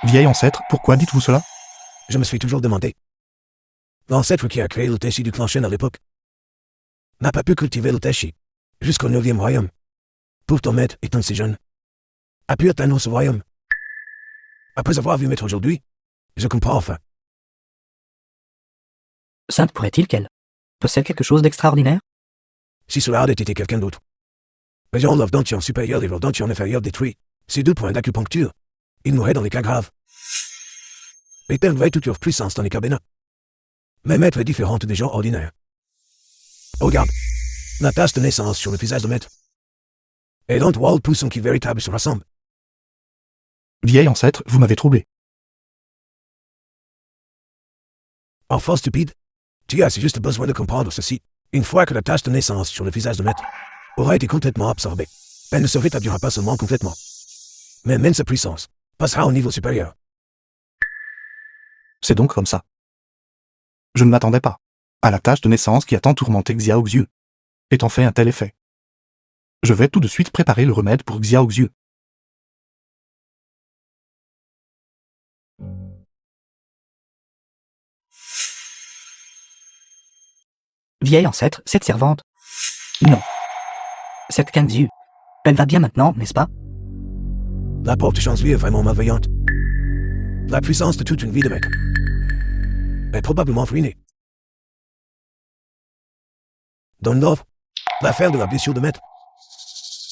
Vieil ancêtre, pourquoi dites-vous cela? Je me suis toujours demandé. L'ancêtre qui a créé le Teshi du clan Shen à l'époque n'a pas pu cultiver le Teshi jusqu'au 9e royaume. Pour ton maître, étant si jeune, a pu atteindre ce royaume. Après avoir vu maître aujourd'hui, je comprends enfin. Sainte pourrait-il qu'elle possède quelque chose d'extraordinaire? Si cela avait été quelqu'un d'autre. Ayant leur dentier supérieur et leur dentier inférieur détruit, ces 2 points d'acupuncture, ils mourraient dans les cas graves. Ils perdraient toute leur puissance dans les cas bénins. Mais maître est différente des gens ordinaires. Regarde, la tache de naissance sur le visage de maître. Et l'endroit où le pousson qui véritable se rassemble. Vieil ancêtre, vous m'avez troublé. Enfant stupide, tu as juste besoin de comprendre ceci. Une fois que la tache de naissance sur le visage de maître aura été complètement absorbée, elle ne se rétablira pas seulement complètement, mais même sa puissance passera au niveau supérieur. C'est donc comme ça. Je ne m'attendais pas à la tâche de naissance qui a tant tourmenté Xiao Xiu. Étant fait un tel effet. Je vais tout de suite préparer le remède pour Xiao Xiu. Vieil ancêtre, cette servante? Non. Cette Kangzu. Elle va bien maintenant, n'est-ce pas? La porte Chanzu est vraiment malveillante. La puissance de toute une vie de maître est probablement ruinée. Dans l'ordre, l'affaire de la blessure de maître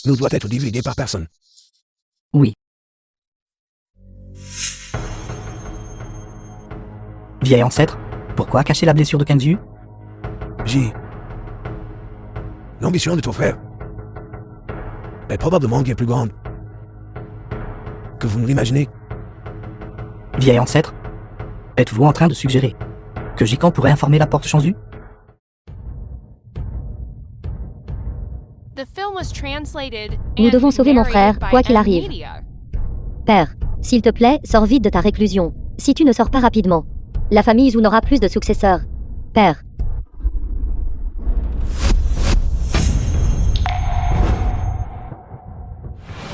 ne doit être divisée par personne. Oui. Vieil ancêtre, pourquoi cacher la blessure de Kangzu? L'ambition de ton frère est probablement bien plus grande que vous ne l'imaginez. Vieil ancêtre, êtes-vous en train de suggérer que Jikan pourrait informer la porte Chanzu? The film was translated Nous and devons sauver mon frère, narrated by quoi qu'il arrive. Media. Père, s'il te plaît, sors vite de ta réclusion. Si tu ne sors pas rapidement, la famille Zhu n'aura plus de successeurs. Père.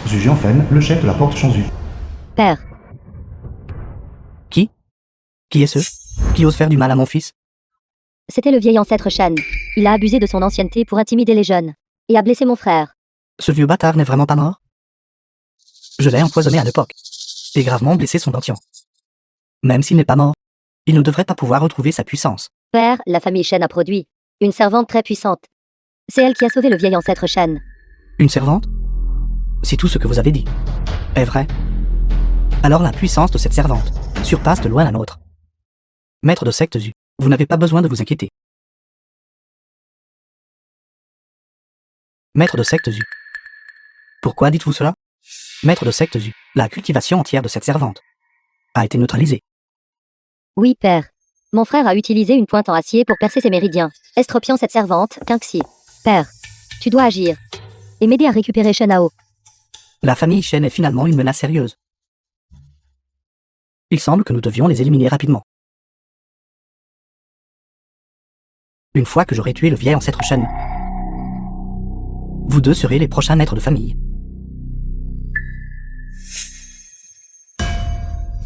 Zhu Jianfen, le chef de la porte Chanzu. Père. Qui? Qui est ce qui ose faire du mal à mon fils? C'était le vieil ancêtre Shen. Il a abusé de son ancienneté pour intimider les jeunes. Et a blessé mon frère. Ce vieux bâtard n'est vraiment pas mort? Je l'ai empoisonné à l'époque. Et gravement blessé son dentier. Même s'il n'est pas mort, il ne devrait pas pouvoir retrouver sa puissance. Père, la famille Shen a produit une servante très puissante. C'est elle qui a sauvé le vieil ancêtre Shen. Une servante? Si tout ce que vous avez dit est vrai, alors la puissance de cette servante surpasse de loin la nôtre. Maître de secte Zhu, vous n'avez pas besoin de vous inquiéter. Maître de secte Zhu. Pourquoi dites-vous cela? Maître de secte Zhu, la cultivation entière de cette servante a été neutralisée. Oui, père. Mon frère a utilisé une pointe en acier pour percer ses méridiens, estropiant cette servante, Kangxi. Père, tu dois agir et m'aider à récupérer Shenao. La famille Shen est finalement une menace sérieuse. Il semble que nous devions les éliminer rapidement. Une fois que j'aurai tué le vieil ancêtre Shen, vous deux serez les prochains maîtres de famille.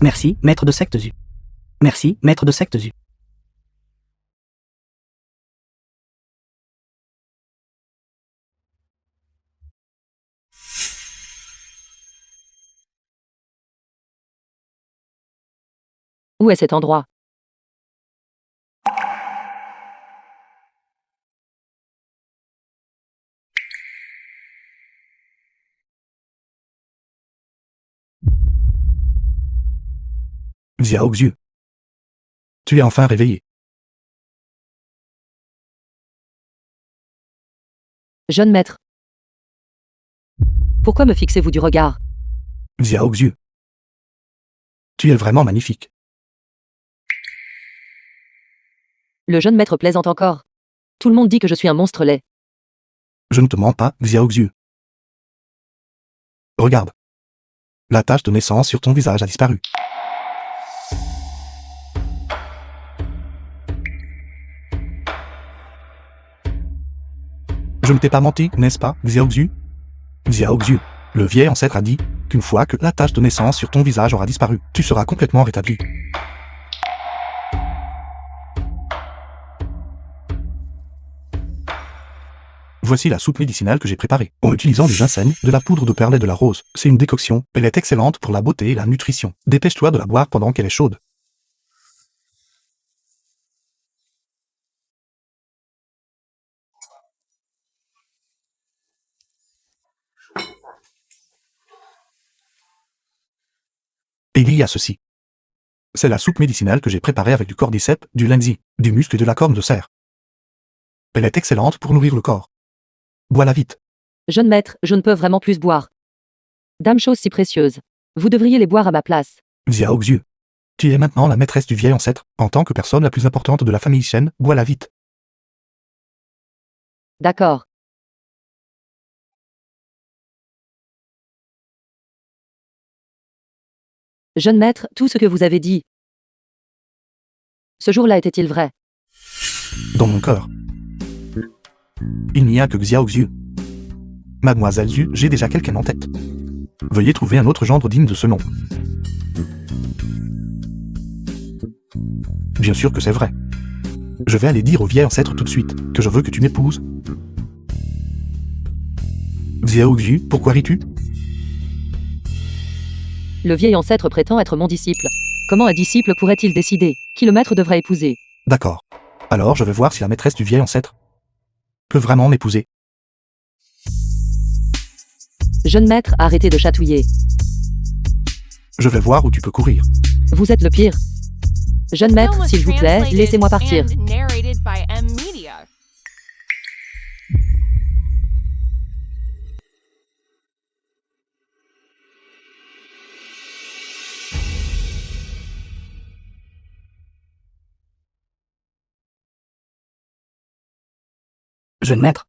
Merci, maître de secte Zu. Merci, maître de secte Zu. Où est cet endroit? Xiao Xiu. Tu es enfin réveillé. Jeune maître. Pourquoi me fixez-vous du regard? Xiao Xiu. Tu es vraiment magnifique. Le jeune maître plaisante encore. Tout le monde dit que je suis un monstre laid. Je ne te mens pas, Xiao Xiu. Regarde. La tache de naissance sur ton visage a disparu. Je ne t'ai pas menti, n'est-ce pas, Xiao Xiu? Xiao Xiu, le vieil ancêtre a dit qu'une fois que la tache de naissance sur ton visage aura disparu, tu seras complètement rétabli. Voici la soupe médicinale que j'ai préparée, en utilisant du ginseng, de la poudre de perles et de la rose. C'est une décoction, elle est excellente pour la beauté et la nutrition. Dépêche-toi de la boire pendant qu'elle est chaude. Et il y a ceci. C'est la soupe médicinale que j'ai préparée avec du cordyceps, du lenzi, du muscle et de la corne de cerf. Elle est excellente pour nourrir le corps. Bois-la vite. Jeune maître, je ne peux vraiment plus boire. Dame chose si précieuse. Vous devriez les boire à ma place. Xiao Xiu. Tu es maintenant la maîtresse du vieil ancêtre. En tant que personne la plus importante de la famille Shen, bois-la vite. D'accord. Jeune maître, tout ce que vous avez dit. Ce jour-là était-il vrai? Dans mon cœur. Il n'y a que Xiao Xiu. Mademoiselle Xu, j'ai déjà quelqu'un en tête. Veuillez trouver un autre gendre digne de ce nom. Bien sûr que c'est vrai. Je vais aller dire au vieil ancêtre tout de suite que je veux que tu m'épouses. Xiao Xiu, pourquoi ris-tu? Le vieil ancêtre prétend être mon disciple. Comment un disciple pourrait-il décider qui le maître devrait épouser? D'accord. Alors je vais voir si la maîtresse du vieil ancêtre peut vraiment m'épouser. Jeune maître, arrêtez de chatouiller. Je vais voir où tu peux courir. Vous êtes le pire. Jeune maître, Film was s'il vous plaît, translated laissez-moi partir. and narrated by M Media. Jeune maître.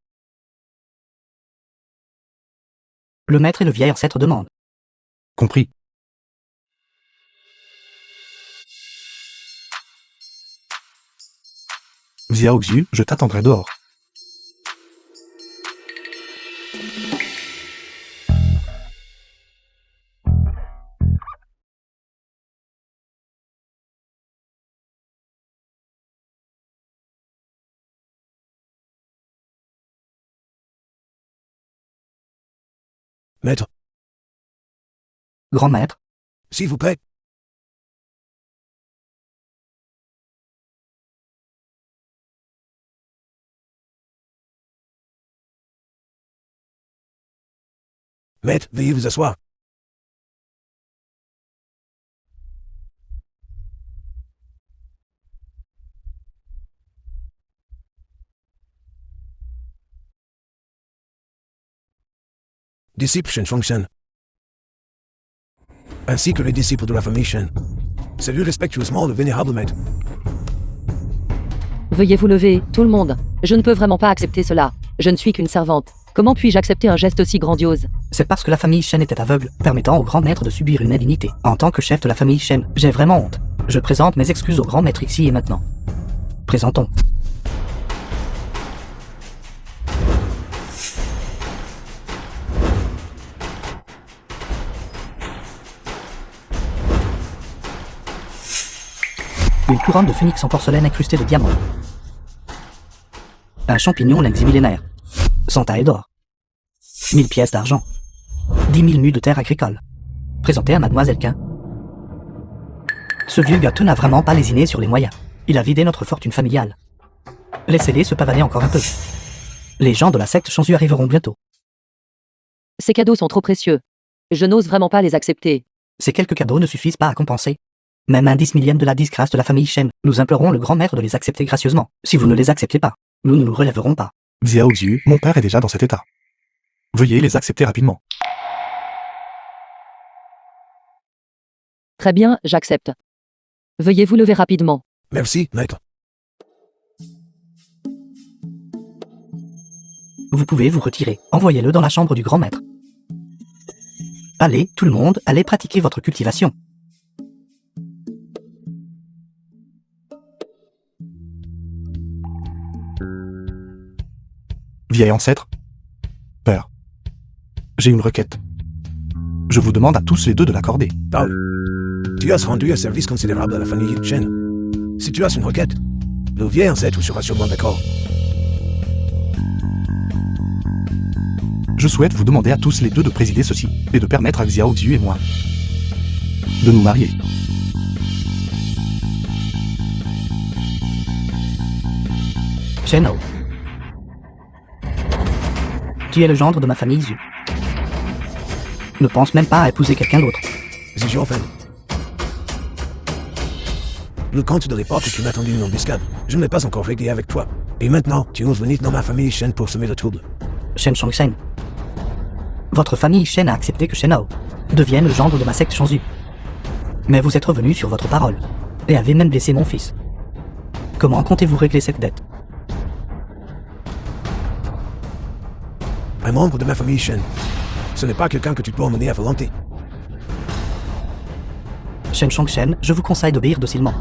Le maître et le vieil ancêtre demandent. Compris. Xiao Xiu, je t'attendrai dehors. Maître, Grand maître. s'il vous plaît. Maître, veuillez vous asseoir. Disciple Shen Fengshen, ainsi que les disciples de la famille Shen. Salut respectueusement le vénérable maître. Veuillez vous lever, tout le monde. Je ne peux vraiment pas accepter cela. Je ne suis qu'une servante. Comment puis-je accepter un geste aussi grandiose? C'est parce que la famille Shen était aveugle, permettant au grand maître de subir une indignité. En tant que chef de la famille Shen, j'ai vraiment honte. Je présente mes excuses au grand maître ici et maintenant. Présentons. Une couronne de phénix en porcelaine incrustée de diamants. Un champignon lynx millénaire. 100 tailles d'or. 1000 pièces d'argent. 10 000 mues de terre agricole. Présenté à Mademoiselle Quin. Ce vieux gâteux n'a vraiment pas lésiné sur les moyens. Il a vidé notre fortune familiale. Laissez-les se pavaner encore un peu. Les gens de la secte Chanzu arriveront bientôt. Ces cadeaux sont trop précieux. Je n'ose vraiment pas les accepter. Ces quelques cadeaux ne suffisent pas à compenser. Même un 10 000e de la disgrâce de la famille Shen. Nous implorons le grand maître de les accepter gracieusement. Si vous ne les acceptez pas, nous ne nous relèverons pas. Xiao Xiu, mon père est déjà dans cet état. Veuillez les accepter rapidement. Très bien, j'accepte. Veuillez vous lever rapidement. Merci, maître. Vous pouvez vous retirer. Envoyez-le dans la chambre du grand maître. Allez, tout le monde, allez pratiquer votre cultivation. Vieil ancêtre. Père. J'ai une requête. Je vous demande à tous les deux de l'accorder. Parle. Tu as rendu un service considérable à la famille Shen. Si tu as une requête, le vieil ancêtre sera sûrement d'accord. Je souhaite vous demander à tous les deux de présider ceci, et de permettre à Xiao Xiu et moi de nous marier. Shen-Hao. Tu es le gendre de ma famille Zhu. Ne pense même pas à épouser quelqu'un d'autre. Zijianfen. Le conte de l'époque où tu m'as tendu une embuscade, je ne l'ai pas encore réglé avec toi. Et maintenant, tu oses venir dans ma famille Shen pour semer le trouble. Shen Shongsheng. Votre famille Shen a accepté que Shen-Hao devienne le gendre de ma secte Chanzu. Mais vous êtes revenu sur votre parole, et avez même blessé mon fils. Comment comptez-vous régler cette dette? Un membre de ma famille Shen. Ce n'est pas quelqu'un que tu peux emmener à volonté. Shen Shongsheng, je vous conseille d'obéir docilement.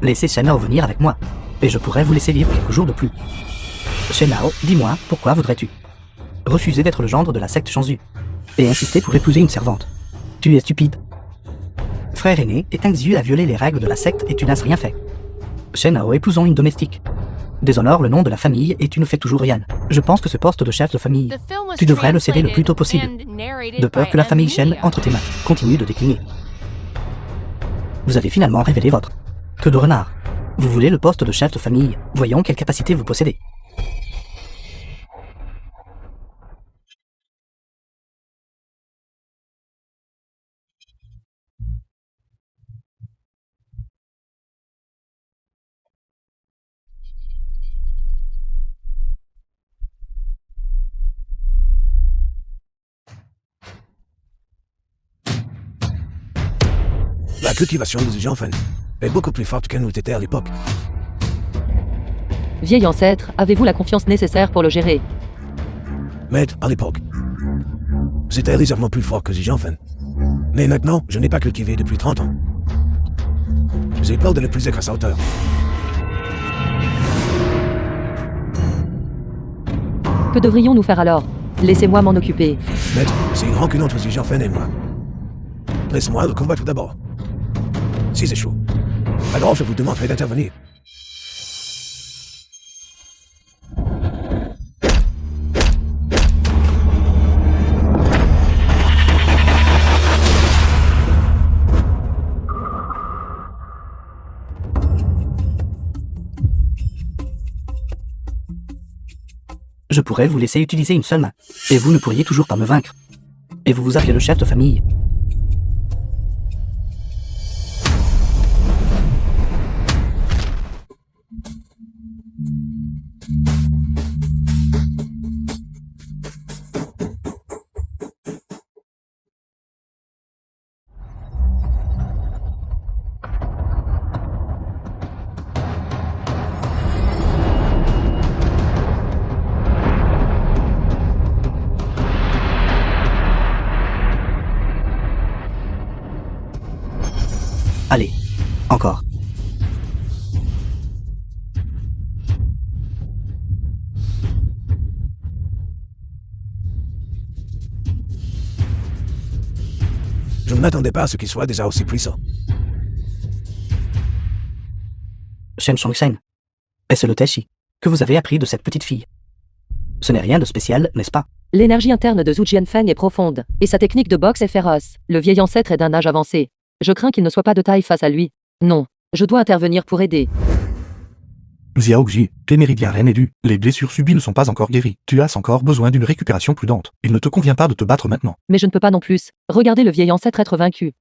Laissez Shen-Hao venir avec moi, et je pourrais vous laisser vivre quelques jours de plus. Shen-Hao, dis-moi, pourquoi voudrais-tu refuser d'être le gendre de la secte Chanzu, et insister pour épouser une servante? Tu es stupide. Frère aîné, Etang Xiu a violé les règles de la secte et tu n'as rien fait. Shen-Hao, épousons une domestique. Déshonore le nom de la famille et tu ne fais toujours rien. Je pense que ce poste de chef de famille, tu devrais le céder le plus tôt possible, de peur que la famille Shen entre tes mains, continue de décliner. Vous avez finalement révélé votre queue de renard. Vous voulez le poste de chef de famille, voyons quelle capacité vous possédez. La cultivation de Zijianfen est beaucoup plus forte qu'elle n'eût été à l'époque. Vieil ancêtre, avez-vous la confiance nécessaire pour le gérer? Maître, à l'époque, c'était légèrement plus fort que Zijianfen. Mais maintenant, je n'ai pas cultivé depuis 30 ans. J'ai peur de ne plus être à sa hauteur. Que devrions-nous faire alors? Laissez-moi m'en occuper. Maître, c'est une rancune entre Zijianfen et moi. Laisse-moi le combattre d'abord. Si c'est chaud, alors je vous demanderai d'intervenir. Je pourrais vous laisser utiliser une seule main, et vous ne pourriez toujours pas me vaincre. Et vous vous appelez le chef de famille. Allez, encore. Je ne m'attendais pas à ce qu'il soit déjà aussi puissant. Shen Shongshen. Est-ce le Taishi que vous avez appris de cette petite fille? Ce n'est rien de spécial, n'est-ce pas? L'énergie interne de Zhu Jianfeng est profonde, et sa technique de boxe est féroce. Le vieil ancêtre est d'un âge avancé. Je crains qu'il ne soit pas de taille face à lui. Non, je dois intervenir pour aider. Xiao Xi, tes méridiens Ren et Du, les blessures subies ne sont pas encore guéries. Tu as encore besoin d'une récupération prudente. Il ne te convient pas de te battre maintenant. Mais je ne peux pas non plus. Regardez le vieil ancêtre être vaincu.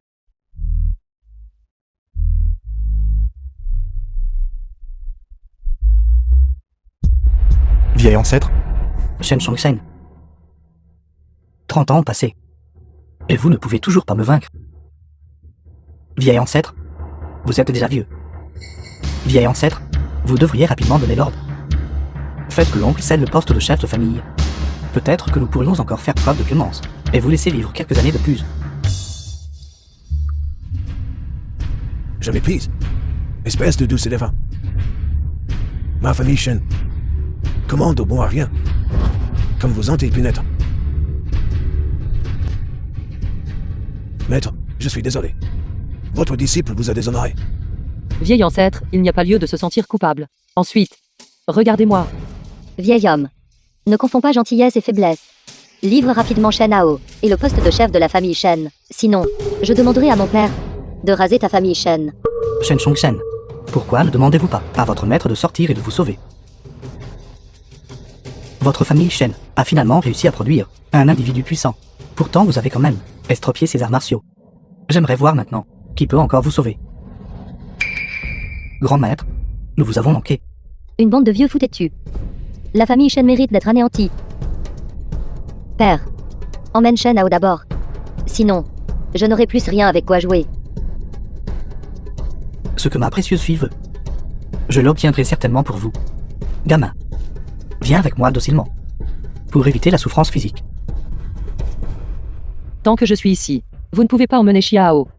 Vieil ancêtre, Shen Shongshen. 30 ans ont passé. Et vous ne pouvez toujours pas me vaincre. Vieil ancêtre, vous êtes déjà vieux. Vieil ancêtre, vous devriez rapidement donner l'ordre. Faites que l'oncle cède le poste de chef de famille. Peut-être que nous pourrions encore faire preuve de clémence, et vous laisser vivre quelques années de plus. Je m'épuise. Espèce de douce éléphant. Ma famille Shen commande au bon à rien. Comme vous hantez pu naître. Maître, je suis désolé. Votre disciple vous a déshonoré. Vieil ancêtre, il n'y a pas lieu de se sentir coupable. Ensuite, regardez-moi. Vieil homme. Ne confonds pas gentillesse et faiblesse. Livre rapidement Shen Hao et le poste de chef de la famille Shen. Sinon, je demanderai à mon père de raser ta famille Shen. Shen Shongshen, pourquoi ne demandez-vous pas à votre maître de sortir et de vous sauver? Votre famille Shen a finalement réussi à produire un individu puissant. Pourtant, vous avez quand même estropié ses arts martiaux. J'aimerais voir maintenant qui peut encore vous sauver. Grand maître, nous vous avons manqué. Une bande de vieux fous têtus. La famille Shen mérite d'être anéantie. Père, emmène Shen Hao d'abord. Sinon, je n'aurai plus rien avec quoi jouer. Ce que ma précieuse fille veut, je l'obtiendrai certainement pour vous. Gamin, viens avec moi docilement, pour éviter la souffrance physique. Tant que je suis ici, vous ne pouvez pas emmener Xiao.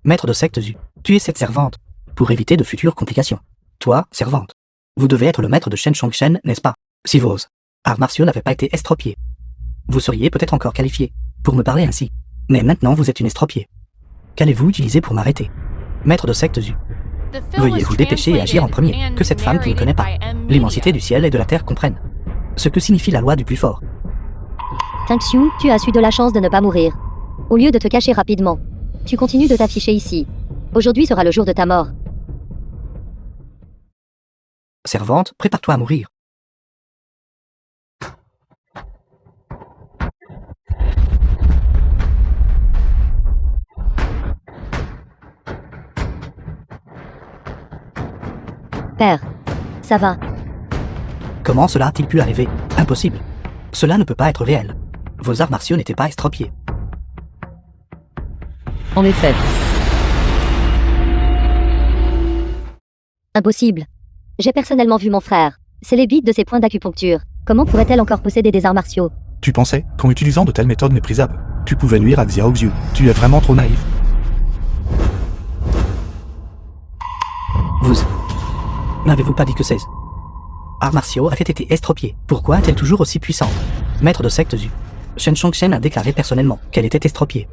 Maître de secte Zu, tu es cette servante, pour éviter de futures complications. Toi, servante, vous devez être le maître de Shen Shongshen, n'est-ce pas? Si vos arts martiaux n'avaient pas été estropiés, vous seriez peut-être encore qualifié pour me parler ainsi. Mais maintenant vous êtes une estropiée. Qu'allez-vous utiliser pour m'arrêter? Maître de secte Zu, veuillez vous dépêcher et agir en premier, que cette femme qui ne connaît pas l'immensité du ciel et de la terre comprenne ce que signifie la loi du plus fort. Xiu, tu as su de la chance de ne pas mourir. Au lieu de te cacher rapidement, tu continues de t'afficher ici. Aujourd'hui sera le jour de ta mort. Servante, prépare-toi à mourir. Père, ça va. Comment cela a-t-il pu arriver? Impossible. Cela ne peut pas être réel. Vos arts martiaux n'étaient pas estropiés. En effet, Impossible. J'ai personnellement vu mon frère. C'est les bites de ses points d'acupuncture. Comment pourrait-elle encore posséder des arts martiaux? tu pensais qu'en utilisant de telles méthodes méprisables, tu pouvais nuire à Xiao Xiu. Tu es vraiment trop naïf. Vous n'avez-vous pas dit que ces arts martiaux avaient été estropiés? Pourquoi est-elle toujours aussi puissante? Maître de secte Zu, Shen Shongshen a déclaré personnellement qu'elle était estropiée.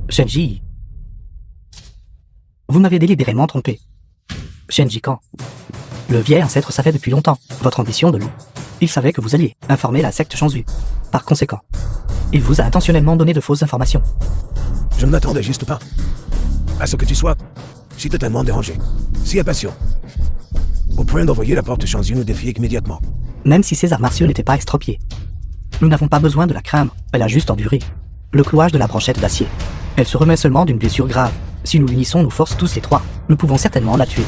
Shenji, vous m'avez délibérément trompé. Shenji Kan, le vieil ancêtre savait depuis longtemps votre ambition de loup. Il savait que vous alliez informer la secte Shanzu. Par conséquent, il vous a intentionnellement donné de fausses informations. Je ne m'attendais juste pas à ce que tu sois si totalement dérangé, si impatient, au point d'envoyer la porte Shanzu nous défier immédiatement. Même si ces arts martiaux n'étaient pas estropiés, nous n'avons pas besoin de la craindre, elle a juste enduré le clouage de la brochette d'acier. Elle se remet seulement d'une blessure grave. Si nous unissons nos forces tous les trois, nous pouvons certainement la tuer.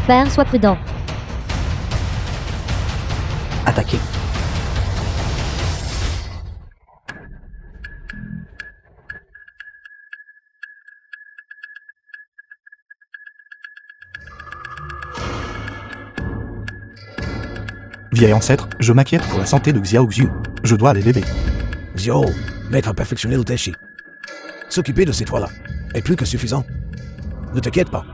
Père, sois prudent. Attaquer. Vieil ancêtre, je m'inquiète pour la santé de Xiao Xiu. Je dois aller l'aider. Xiao, maître perfectionné le Taishi. S'occuper de ces trois-là est plus que suffisant. Ne t'inquiète pas.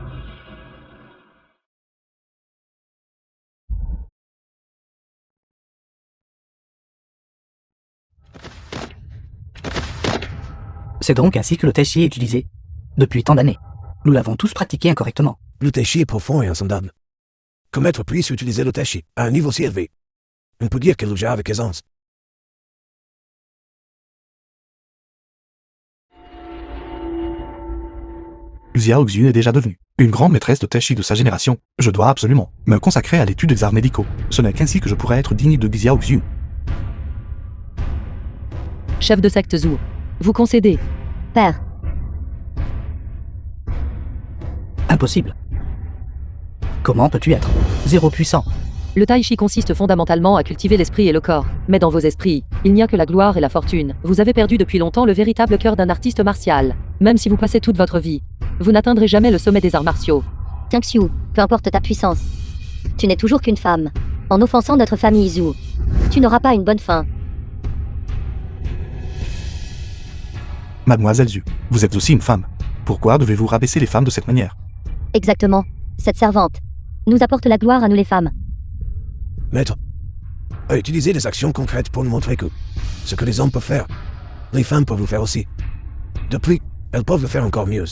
C'est donc ainsi que le Taishi est utilisé. depuis tant d'années. Nous l'avons tous pratiqué incorrectement. Le tai chi est profond et insondable. Commettre puisse utiliser le tai chi à un niveau si élevé. On peut dire qu'elle le gère avec aisance. Xiao Xun est déjà devenue une grande maîtresse de Tai Chi de sa génération. Je dois absolument me consacrer à l'étude des arts médicaux. Ce n'est qu'ainsi que je pourrai être digne de Xiao Xun. Chef de secte Zhu. Vous concédez. Père, Impossible. Comment peux-tu être zéro puissant? Le tai chi consiste fondamentalement à cultiver l'esprit et le corps. Mais dans vos esprits, il n'y a que la gloire et la fortune. Vous avez perdu depuis longtemps le véritable cœur d'un artiste martial. Même si vous passez toute votre vie, vous n'atteindrez jamais le sommet des arts martiaux. Xiu, peu importe ta puissance. Tu n'es toujours qu'une femme. En offensant notre famille Zhu, tu n'auras pas une bonne fin. Mademoiselle Zhu, vous êtes aussi une femme. Pourquoi devez-vous rabaisser les femmes de cette manière? Exactement. Cette servante nous apporte la gloire à nous les femmes. Maître, à utiliser des actions concrètes pour nous montrer que ce que les hommes peuvent faire, les femmes peuvent le faire aussi. De plus, elles peuvent le faire encore mieux.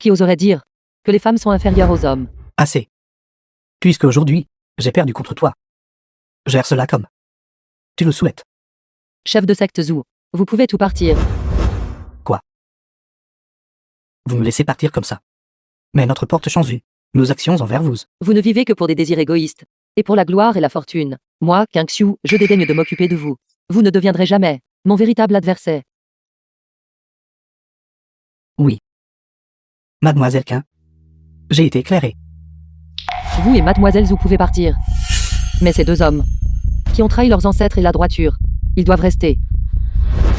Qui oserait dire que les femmes sont inférieures aux hommes? Assez. Puisque aujourd'hui, j'ai perdu contre toi. Gère cela comme tu le souhaites. Chef de secte Zhu, vous pouvez tout partir. Vous nous laissez partir comme ça. Mais notre porte change. Nos actions envers vous. Vous ne vivez que pour des désirs égoïstes. Et pour la gloire et la fortune. Moi, Xiu, je dédaigne de m'occuper de vous. Vous ne deviendrez jamais mon véritable adversaire. Oui. Mademoiselle Quin. J'ai été éclairé. Vous et Mademoiselle Zhu pouvez partir. Mais ces deux hommes, qui ont trahi leurs ancêtres et la droiture, ils doivent rester.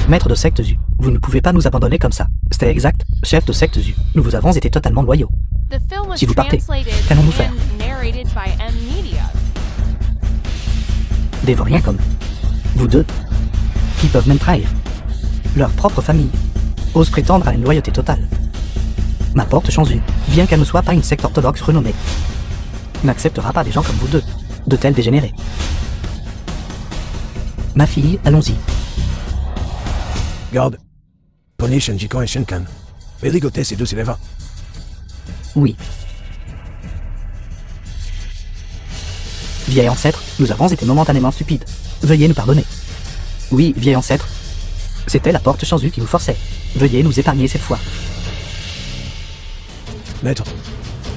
Maître de secte Zu, vous ne pouvez pas nous abandonner comme ça. C'était exact, chef de secte Zu. Nous vous avons été totalement loyaux. The film was Si vous partez, translated qu'allons-nous faire? and narrated by M Media. Des vauriens comme vous deux, qui peuvent même trahir leur propre famille, osent prétendre à une loyauté totale. Ma porte change, bien qu'elle ne soit pas une secte orthodoxe renommée, n'acceptera pas des gens comme vous deux, de tels dégénérés. Ma fille, allons-y. Garde. Prenez Shenjiko et Shenkan. Et ligotez ces deux élèves. Oui. Vieil ancêtre, nous avons été momentanément stupides. Veuillez nous pardonner. Oui, vieil ancêtre. C'était la porte change qui vous forçait. Veuillez nous épargner cette fois. Maître,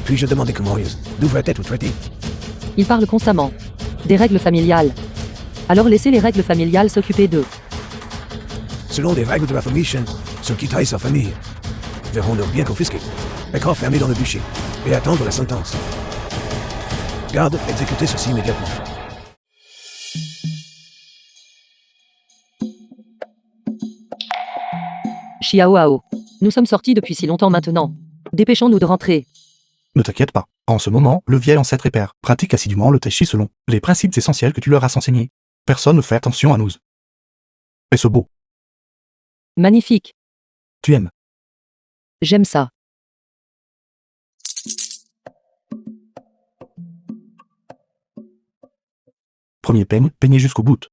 puis-je demander comment ils devraient être traités? Ils parlent constamment des règles familiales. Alors laissez les règles familiales s'occuper d'eux. Selon les règles de la famille Shen, ceux qui trahissent sa famille verront leurs biens confisqués, les corps fermés dans le bûcher, et attendre la sentence. Garde, exécutez ceci immédiatement. Xiao Hao. Nous sommes sortis depuis si longtemps maintenant. Dépêchons-nous de rentrer. Ne t'inquiète pas. En ce moment, le vieil ancêtre et père pratique assidûment le tai chi selon les principes essentiels que tu leur as enseignés. Personne ne fait attention à nous. Et ce beau, Magnifique. tu aimes. J'aime ça. Premier peigne, peignez jusqu'au bout.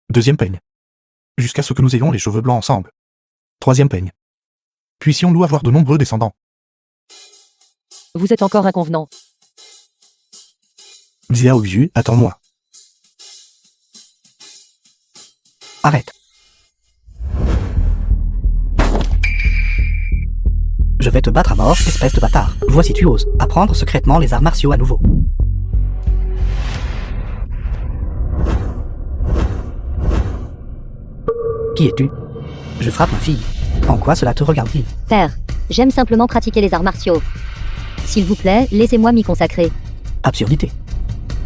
Deuxième peigne. Jusqu'à ce que nous ayons les cheveux blancs ensemble. Troisième peigne. Puissions-nous avoir de nombreux descendants. Vous êtes encore inconvenant. Xiao Xu, attends-moi. Arrête. Je vais te battre à mort, espèce de bâtard. Vois si tu oses apprendre secrètement les arts martiaux à nouveau. Qui es-tu? Je frappe ma fille. En quoi cela te regarde-t-il? Père, j'aime simplement pratiquer les arts martiaux. S'il vous plaît, laissez-moi m'y consacrer. Absurdité.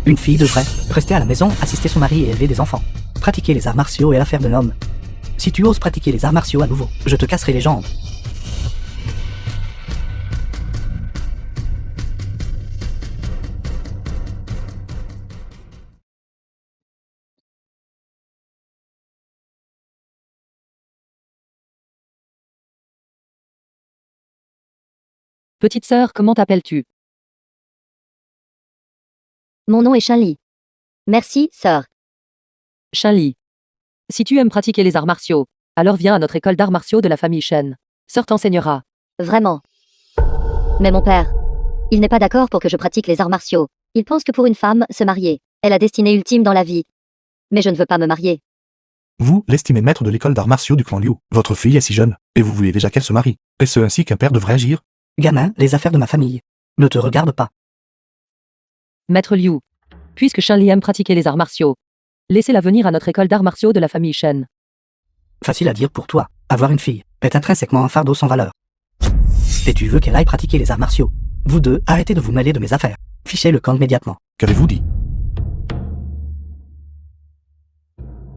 Une fille devrait rester à la maison, assister son mari et élever des enfants. Pratiquer les arts martiaux est l'affaire d'un homme. Si tu oses pratiquer les arts martiaux à nouveau, je te casserai les jambes. Petite sœur, comment t'appelles-tu? Mon nom est Shinli. Merci, sœur. Shinli. Si tu aimes pratiquer les arts martiaux, Alors viens à notre école d'arts martiaux de la famille Shen. Sœur t'enseignera. Vraiment. Mais mon père, il n'est pas d'accord pour que je pratique les arts martiaux. Il pense que pour une femme, se marier est la destinée ultime dans la vie. Mais je ne veux pas me marier. Vous l'estimez maître de l'école d'arts martiaux du clan Liu. Votre fille est si jeune, et vous voulez déjà qu'elle se marie. Est-ce ainsi qu'un père devrait agir? Gamin, les affaires de ma famille ne te regardent pas. Maître Liu. Puisque Shen Li aime pratiquer les arts martiaux, laissez-la venir à notre école d'arts martiaux de la famille Shen. Facile à dire pour toi. Avoir une fille est intrinsèquement un fardeau sans valeur. Et tu veux qu'elle aille pratiquer les arts martiaux. Vous deux, arrêtez de vous mêler de mes affaires. Fichez le camp immédiatement. Qu'avez-vous dit?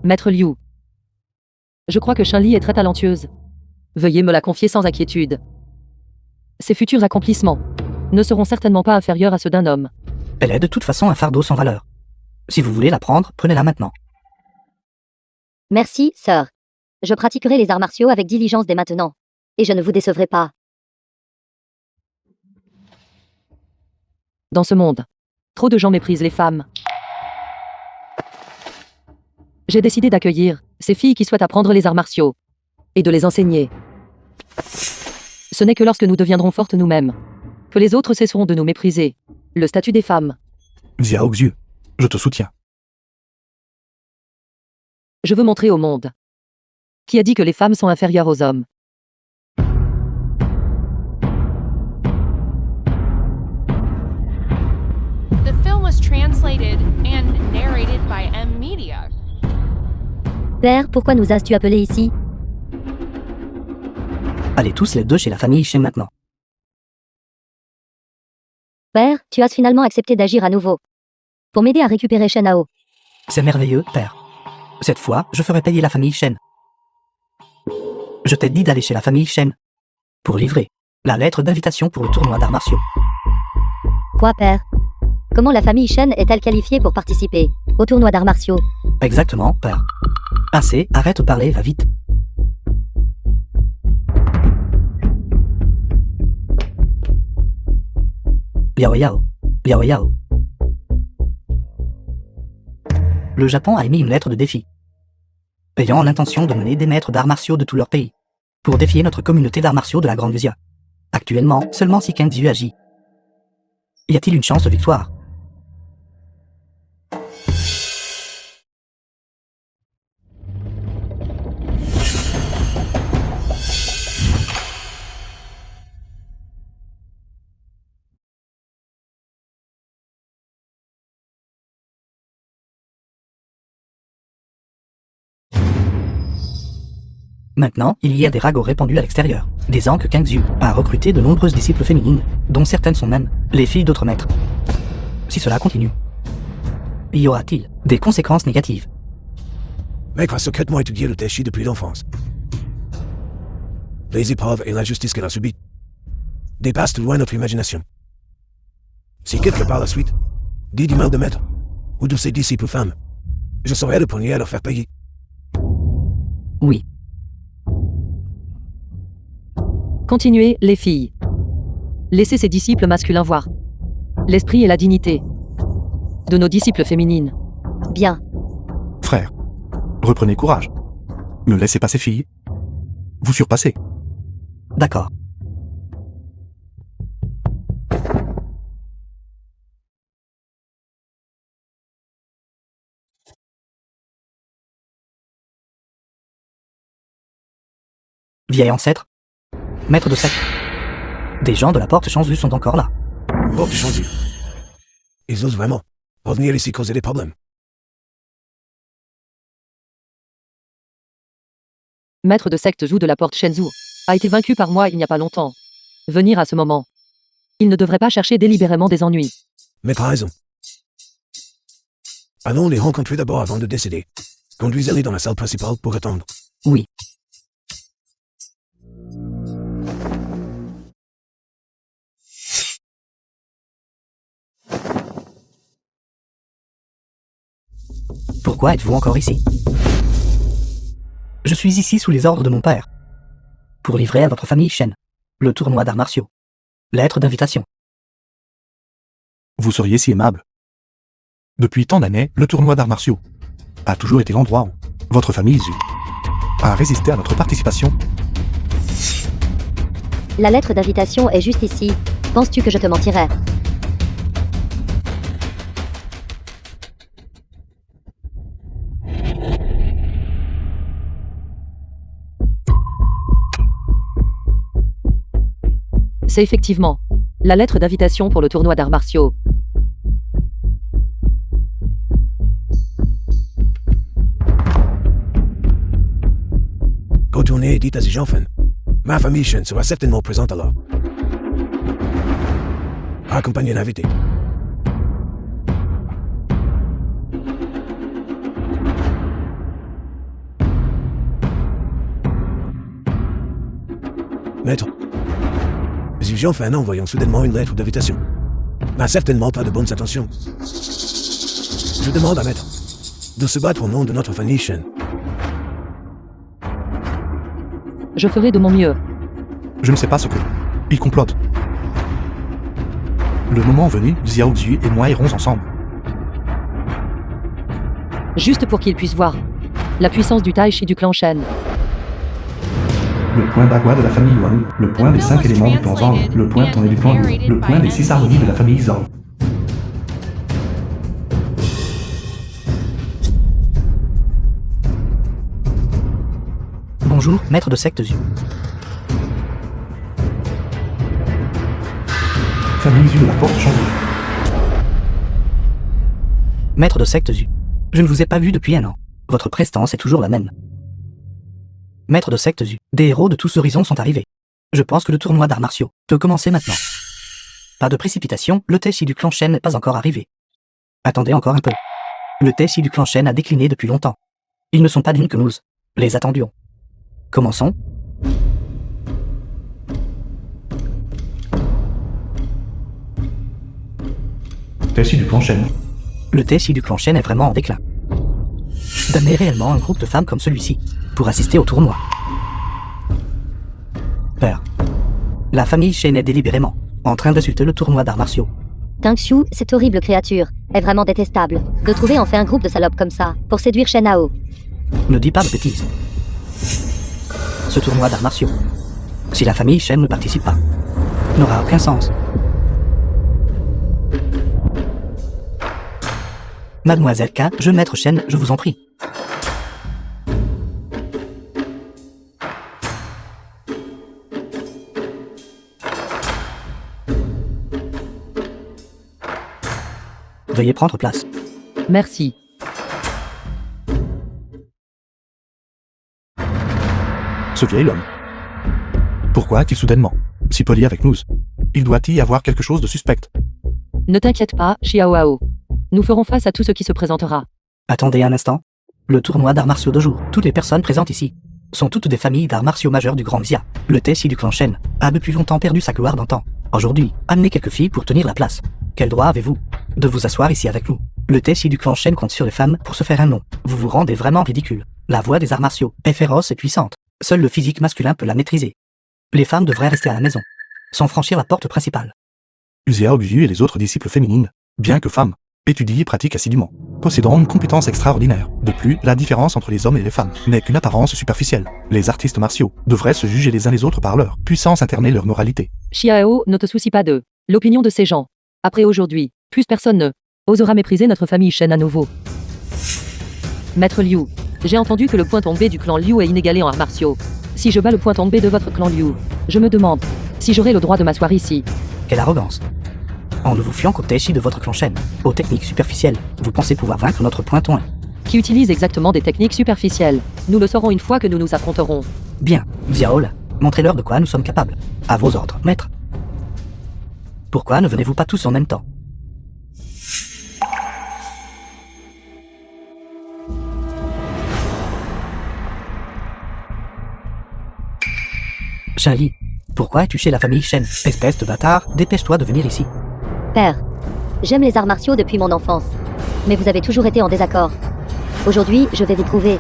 Maître Liu. Je crois que Shen Li est très talentueuse. Veuillez me la confier sans inquiétude. Ses futurs accomplissements ne seront certainement pas inférieurs à ceux d'un homme. Elle est de toute façon un fardeau sans valeur. Si vous voulez la prendre, prenez-la maintenant. Merci, sœur. Je pratiquerai les arts martiaux avec diligence dès maintenant. Et je ne vous décevrai pas. Dans ce monde, trop de gens méprisent les femmes. J'ai décidé d'accueillir ces filles qui souhaitent apprendre les arts martiaux et de les enseigner. Ce n'est que lorsque nous deviendrons fortes nous-mêmes que les autres cesseront de nous mépriser. Le statut des femmes. Xiao Xiu, je te soutiens. Je veux montrer au monde. Qui a dit que les femmes sont inférieures aux hommes? The film was translated and narrated by M Media. Père, pourquoi nous as-tu appelés ici? Allez tous les deux chez la famille Shen maintenant. Père, tu as finalement accepté d'agir à nouveau. Pour m'aider à récupérer Shen Hao. C'est merveilleux, père. Cette fois, je ferai payer la famille Shen. Je t'ai dit d'aller chez la famille Shen pour livrer la lettre d'invitation pour le tournoi d'arts martiaux. Quoi, père? Comment la famille Shen est-elle qualifiée pour participer au tournoi d'arts martiaux? Exactement, père. Assez, arrête de parler, va vite. Biao Yao. Biao Yao. Le Japon a émis une lettre de défi, ayant l'intention de mener des maîtres d'arts martiaux de tout leur pays, pour défier notre communauté d'arts martiaux de la Grande Lusia. Actuellement, seulement si Kang Xiu agit. Y a-t-il une chance de victoire? Maintenant, il y a des ragots répandus à l'extérieur, disant que Kang Xiu a recruté de nombreuses disciples féminines, dont certaines sont même les filles d'autres maîtres. Si cela continue, y aura-t-il des conséquences négatives? Mec a secrètement étudié le Taichi depuis l'enfance. Les épreuves et l'injustice qu'elle a subies dépassent de loin notre imagination. Si quelqu'un par la suite dit du mal de maître ou de ses disciples femmes, je serai le premier à leur faire payer. Oui. Continuez, les filles. Laissez ces disciples masculins voir l'esprit et la dignité de nos disciples féminines. Bien. Frère, reprenez courage. Ne laissez pas ces filles vous surpasser. D'accord. Vieil ancêtre, maître de secte. Des gens de la porte Shanzu sont encore là. Porte Shanzu. Ils osent vraiment revenir ici causer des problèmes. Maître de secte Zhu de la porte Shenzhou a été vaincu par moi il n'y a pas longtemps. Venir à ce moment. Il ne devrait pas chercher délibérément des ennuis. Mais t'as raison. Allons les rencontrer d'abord avant de décider. Conduisez-les dans la salle principale pour attendre. Oui. Pourquoi êtes-vous encore ici? Je suis ici sous les ordres de mon père, pour livrer à votre famille Shen le tournoi d'arts martiaux. Lettre d'invitation. Vous seriez si aimable. Depuis tant d'années, le tournoi d'arts martiaux a toujours été l'endroit où votre famille Zhu à résister à notre participation. La lettre d'invitation est juste ici. Penses-tu que je te mentirais? C'est effectivement la lettre d'invitation pour le tournoi d'arts martiaux. Retournez et dites à ces enfants. Ma famille Shen sera certainement présente alors. Accompagnez l'invité. Maître, ces enfants envoyant soudainement une lettre d'invitation. N'a certainement pas de bonnes intentions. Je demande à Maître de se battre au nom de notre famille Shen. Je ferai de mon mieux. Je ne sais pas ce que... Ils complotent. Le moment venu, Xiao Zhu et moi irons ensemble. Juste pour qu'ils puissent voir la puissance du Tai Chi du clan Shen. Le point d'agua de la famille Yuan, le point des 5 éléments du plan Zhang, le point tourné du plan Wu, le point des 6 harmonies de la famille Zhang. Bonjour, maître de secte Zhu. Famille Zhu de la porte changée. Maître de secte Zhu. Je ne vous ai pas vu depuis un an. Votre prestance est toujours la même. Maître de secte Zhu. Des héros de tous horizons sont arrivés. Je pense que le tournoi d'arts martiaux peut commencer maintenant. Pas de précipitation, le Tai Chi du clan Shen n'est pas encore arrivé. Attendez encore un peu. Le Tai Chi du clan Shen a décliné depuis longtemps. Ils ne sont pas dignes que nous les attendions. Commençons. Tai Chi du clan Shen. Le Tai Chi du clan Shen est vraiment en déclin. D'amener réellement un groupe de femmes comme celui-ci pour assister au tournoi. Père, la famille Shen est délibérément en train d'insulter le tournoi d'arts martiaux. Tang Xiu, cette horrible créature, est vraiment détestable. De trouver enfin un groupe de salopes comme ça, pour séduire Shen Hao. Ne dis pas de bêtises. Ce tournoi d'arts martiaux, si la famille Shen ne participe pas, n'aura aucun sens. Mademoiselle K, jeune maître Shen, je vous en prie. Veuillez prendre place. Merci. Ce vieil homme. Pourquoi est-il soudainement si poli avec nous? Il doit y avoir quelque chose de suspect. Ne t'inquiète pas, Xiao Hao. Nous ferons face à tout ce qui se présentera. Attendez un instant. Le tournoi d'arts martiaux de jour, toutes les personnes présentes ici sont toutes des familles d'arts martiaux majeures du Grand Xia. Le Tai Chi du clan Shen a depuis longtemps perdu sa gloire d'antan. Aujourd'hui, amenez quelques filles pour tenir la place. Quel droit avez-vous de vous asseoir ici avec nous? Le Tai Chi du clan Shen compte sur les femmes pour se faire un nom. Vous vous rendez vraiment ridicule. La voix des arts martiaux est féroce et puissante. Seul le physique masculin peut la maîtriser. Les femmes devraient rester à la maison, sans franchir la porte principale. Xiao Zhu et les autres disciples féminines, bien que femmes, étudient et pratiquent assidûment, posséderont une compétence extraordinaire. De plus, la différence entre les hommes et les femmes n'est qu'une apparence superficielle. Les artistes martiaux devraient se juger les uns les autres par leur puissance interne et leur moralité. Xiao, ne te soucie pas de l'opinion de ces gens. Après aujourd'hui, plus personne ne osera mépriser notre famille Shen à nouveau. Maître Liu, j'ai entendu que le point tombé du clan Liu est inégalé en arts martiaux. Si je bats le point tombé de votre clan Liu, je me demande si j'aurai le droit de m'asseoir ici. Quelle arrogance. En ne vous fiant qu'au Tai Chi de votre clan Shen, aux techniques superficielles, vous pensez pouvoir vaincre notre pointon. Qui utilise exactement des techniques superficielles. Nous le saurons une fois que nous nous affronterons. Bien, Xiaol, montrez-leur de quoi nous sommes capables. À vos ordres, maître. Pourquoi ne venez-vous pas tous en même temps? Shenli, pourquoi es-tu chez la famille Shen? Espèce de bâtard, dépêche-toi de venir ici. Père, j'aime les arts martiaux depuis mon enfance. Mais vous avez toujours été en désaccord. Aujourd'hui, je vais vous prouver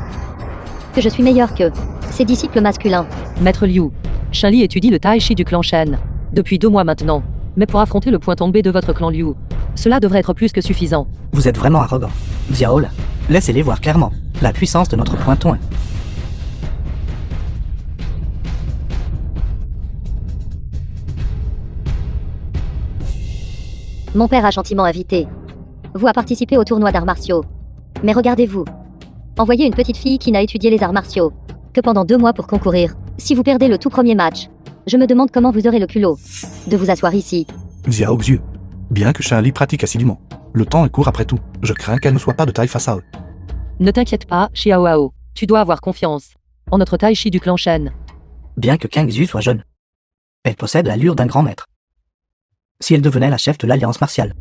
que je suis meilleur que ses disciples masculins. Maître Liu, Shenli étudie le Tai Chi du clan Shen depuis 2 mois maintenant. Mais pour affronter le point tombé de votre clan Liu, cela devrait être plus que suffisant. Vous êtes vraiment arrogant. Xiaol, laissez-les voir clairement la puissance de notre pointon. Mon père a gentiment invité vous à participer au tournoi d'arts martiaux. Mais regardez-vous. Envoyez une petite fille qui n'a étudié les arts martiaux que pendant 2 mois pour concourir. Si vous perdez le tout premier match, je me demande comment vous aurez le culot de vous asseoir ici. Xiao Xiu. Bien que Shan Li pratique assidûment, le temps est court après tout. Je crains qu'elle ne soit pas de taille face à eux. Ne t'inquiète pas, Xiaoao. Tu dois avoir confiance en notre Tai Chi du clan Shen. Bien que Kang Xu soit jeune, elle possède l'allure d'un grand maître. Si elle devenait la chef de l'Alliance martiale,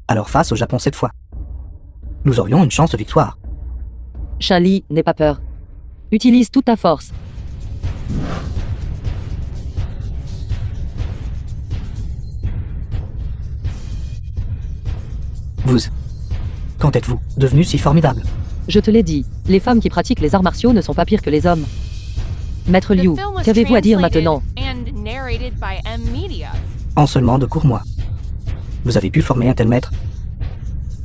alors face au Japon cette fois, nous aurions une chance de victoire. Shan Li, n'aie pas peur. Utilise toute ta force. Vous, quand êtes-vous devenu si formidable? Je te l'ai dit, les femmes qui pratiquent les arts martiaux ne sont pas pires que les hommes. Maître The Liu, film was qu'avez-vous à dire translated maintenant? and narrated by M Media. En seulement de courts mois, vous avez pu former un tel maître.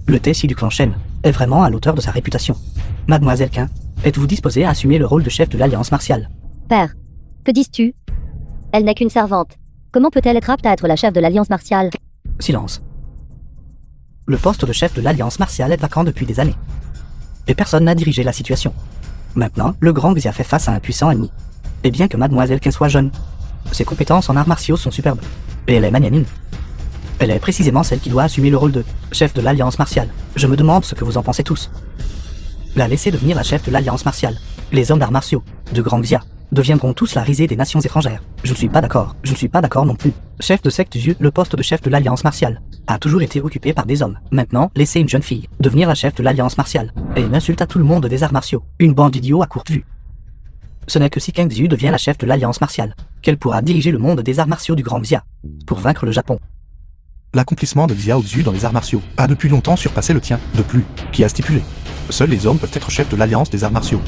Le Tessie du clan Shen est vraiment à l'auteur de sa réputation. Mademoiselle Qin, êtes-vous disposée à assumer le rôle de chef de l'Alliance martiale? Père, que dis-tu? Elle n'est qu'une servante. Comment peut-elle être apte à être la chef de l'Alliance martiale? Silence. Le poste de chef de l'Alliance martiale est vacant depuis des années. Et personne n'a dirigé la situation. Maintenant, le grand Xia fait face à un puissant ennemi. Et bien que Mademoiselle Qin soit jeune, ses compétences en arts martiaux sont superbes. Et elle est magnanime. Elle est précisément celle qui doit assumer le rôle de chef de l'Alliance martiale. Je me demande ce que vous en pensez tous. La laisser devenir la chef de l'Alliance martiale. Les hommes d'arts martiaux, de Grand Xia, deviendront tous la risée des nations étrangères. Je ne suis pas d'accord. Je ne suis pas d'accord non plus. Chef de secte Xu, le poste de chef de l'Alliance martiale a toujours été occupé par des hommes. Maintenant, laissez une jeune fille devenir la chef de l'Alliance martiale et une insulte à tout le monde des arts martiaux. Une bande d'idiots à courte vue. Ce n'est que si Kang Xu devient la chef de l'Alliance martiale qu'elle pourra diriger le monde des arts martiaux du Grand Xia pour vaincre le Japon. L'accomplissement de Xiao Xiu dans les arts martiaux a depuis longtemps surpassé le tien. De plus, qui a stipulé. Seuls les hommes peuvent être chefs de l'Alliance des arts martiaux.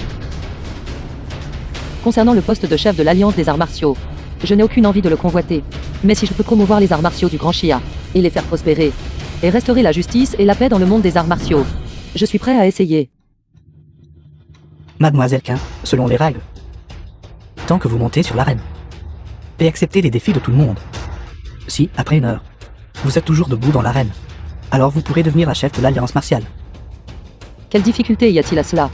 Concernant le poste de chef de l'Alliance des arts martiaux, je n'ai aucune envie de le convoiter. Mais si je peux promouvoir les arts martiaux du Grand Xia et les faire prospérer, et restaurer la justice et la paix dans le monde des arts martiaux, je suis prêt à essayer. Mademoiselle Qin, selon les règles, tant que vous montez sur l'arène et acceptez les défis de tout le monde, si, après 1 heure, vous êtes toujours debout dans l'arène, alors vous pourrez devenir la chef de l'Alliance martiale. Quelle difficulté y a-t-il à cela?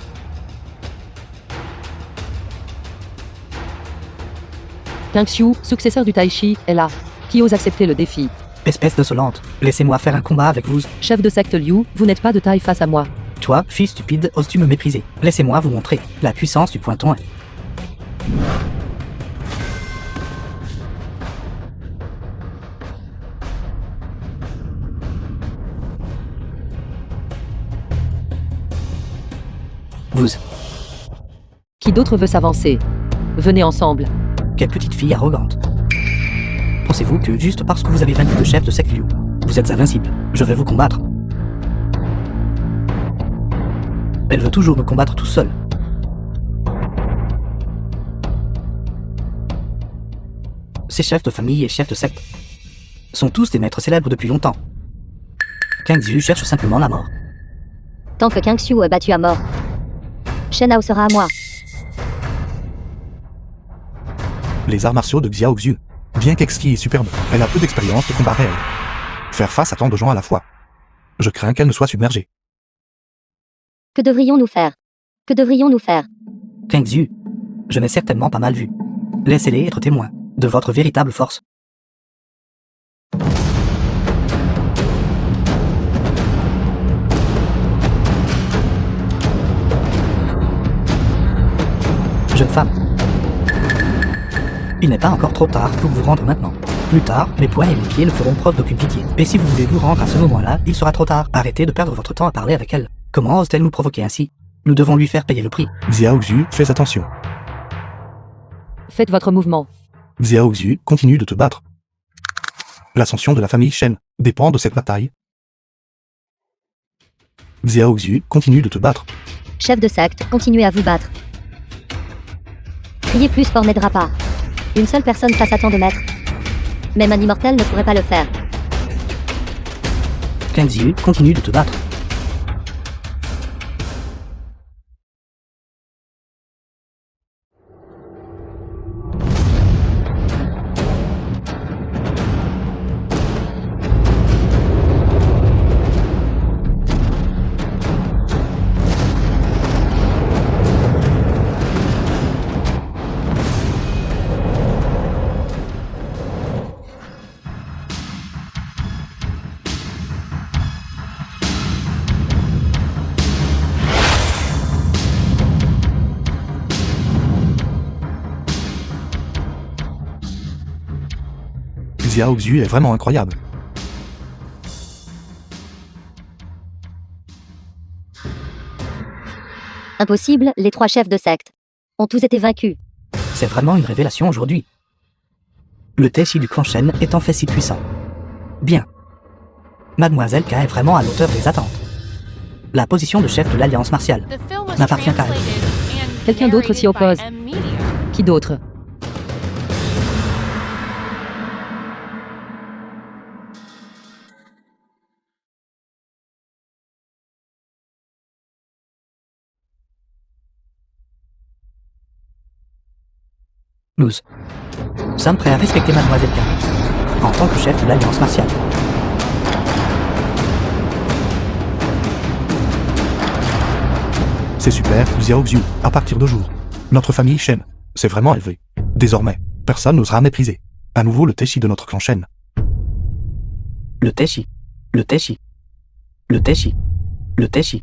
Kang Xiu, successeur du Tai Chi, est là. Qui ose accepter le défi? Espèce d'insolente, laissez-moi faire un combat avec vous. Chef de secte Liu, vous n'êtes pas de taille face à moi. Toi, fille stupide, oses-tu me mépriser? Laissez-moi vous montrer la puissance du pointon. Vous, Qui d'autre veut s'avancer? Venez ensemble. quelle petite fille arrogante. Pensez-vous que juste parce que vous avez vaincu le chef de secte Liu, vous êtes invincible? Je vais vous combattre. Elle veut toujours me combattre tout seul. Ces chefs de famille et chefs de secte sont tous des maîtres célèbres depuis longtemps. Kang Xu cherche simplement la mort. Tant que Kang Xiu est battu à mort, Shen Hao sera à moi. Les arts martiaux de Xiao Xiu. Bien qu'exquis et superbe, elle a peu d'expérience de combat réel. Faire face à tant de gens à la fois. Je crains qu'elle ne soit submergée. Que devrions-nous faire? Que devrions-nous faire? Kang Xu, je n'ai certainement pas mal vu. Laissez-les être témoins de votre véritable force. Jeune femme, il n'est pas encore trop tard pour vous rendre maintenant. Plus tard, mes poings et mes pieds ne feront preuve d'aucune pitié. Et si vous voulez vous rendre à ce moment-là, il sera trop tard. Arrêtez de perdre votre temps à parler avec elle. Comment ose-t-elle nous provoquer ainsi? Nous devons lui faire payer le prix. Xiao Xiu, fais attention. Faites votre mouvement. Xiao Xiu, continue de te battre. L'ascension de la famille Shen dépend de cette bataille. Xiao Xiu, continue de te battre. Chef de secte, continuez à vous battre. Criez plus fort n'aidera pas. Une seule personne face à tant de maîtres. Même un immortel ne pourrait pas le faire. Kang Xu, continue de te battre. Xiao Xu est vraiment incroyable. Impossible, les 3 chefs de secte ont tous été vaincus. C'est vraiment une révélation aujourd'hui. Le Taishi du clan Shen est en fait si puissant. Bien. Mademoiselle K est vraiment à l'auteur des attentes. La position de chef de l'Alliance martiale The film was n'appartient qu'à elle. translated and Quelqu'un d'autre s'y narrated by oppose. M Media. Qui d'autre? Nous sommes prêts à respecter Mademoiselle K en tant que chef de l'Alliance martiale. C'est super, Xiao Xu, à partir de jour. Notre famille Shen s'est vraiment élevée. Désormais, personne n'osera mépriser. À nouveau le Taishi de notre clan Shen. Le Taishi. Le Taishi. Le Taishi. Le Taishi.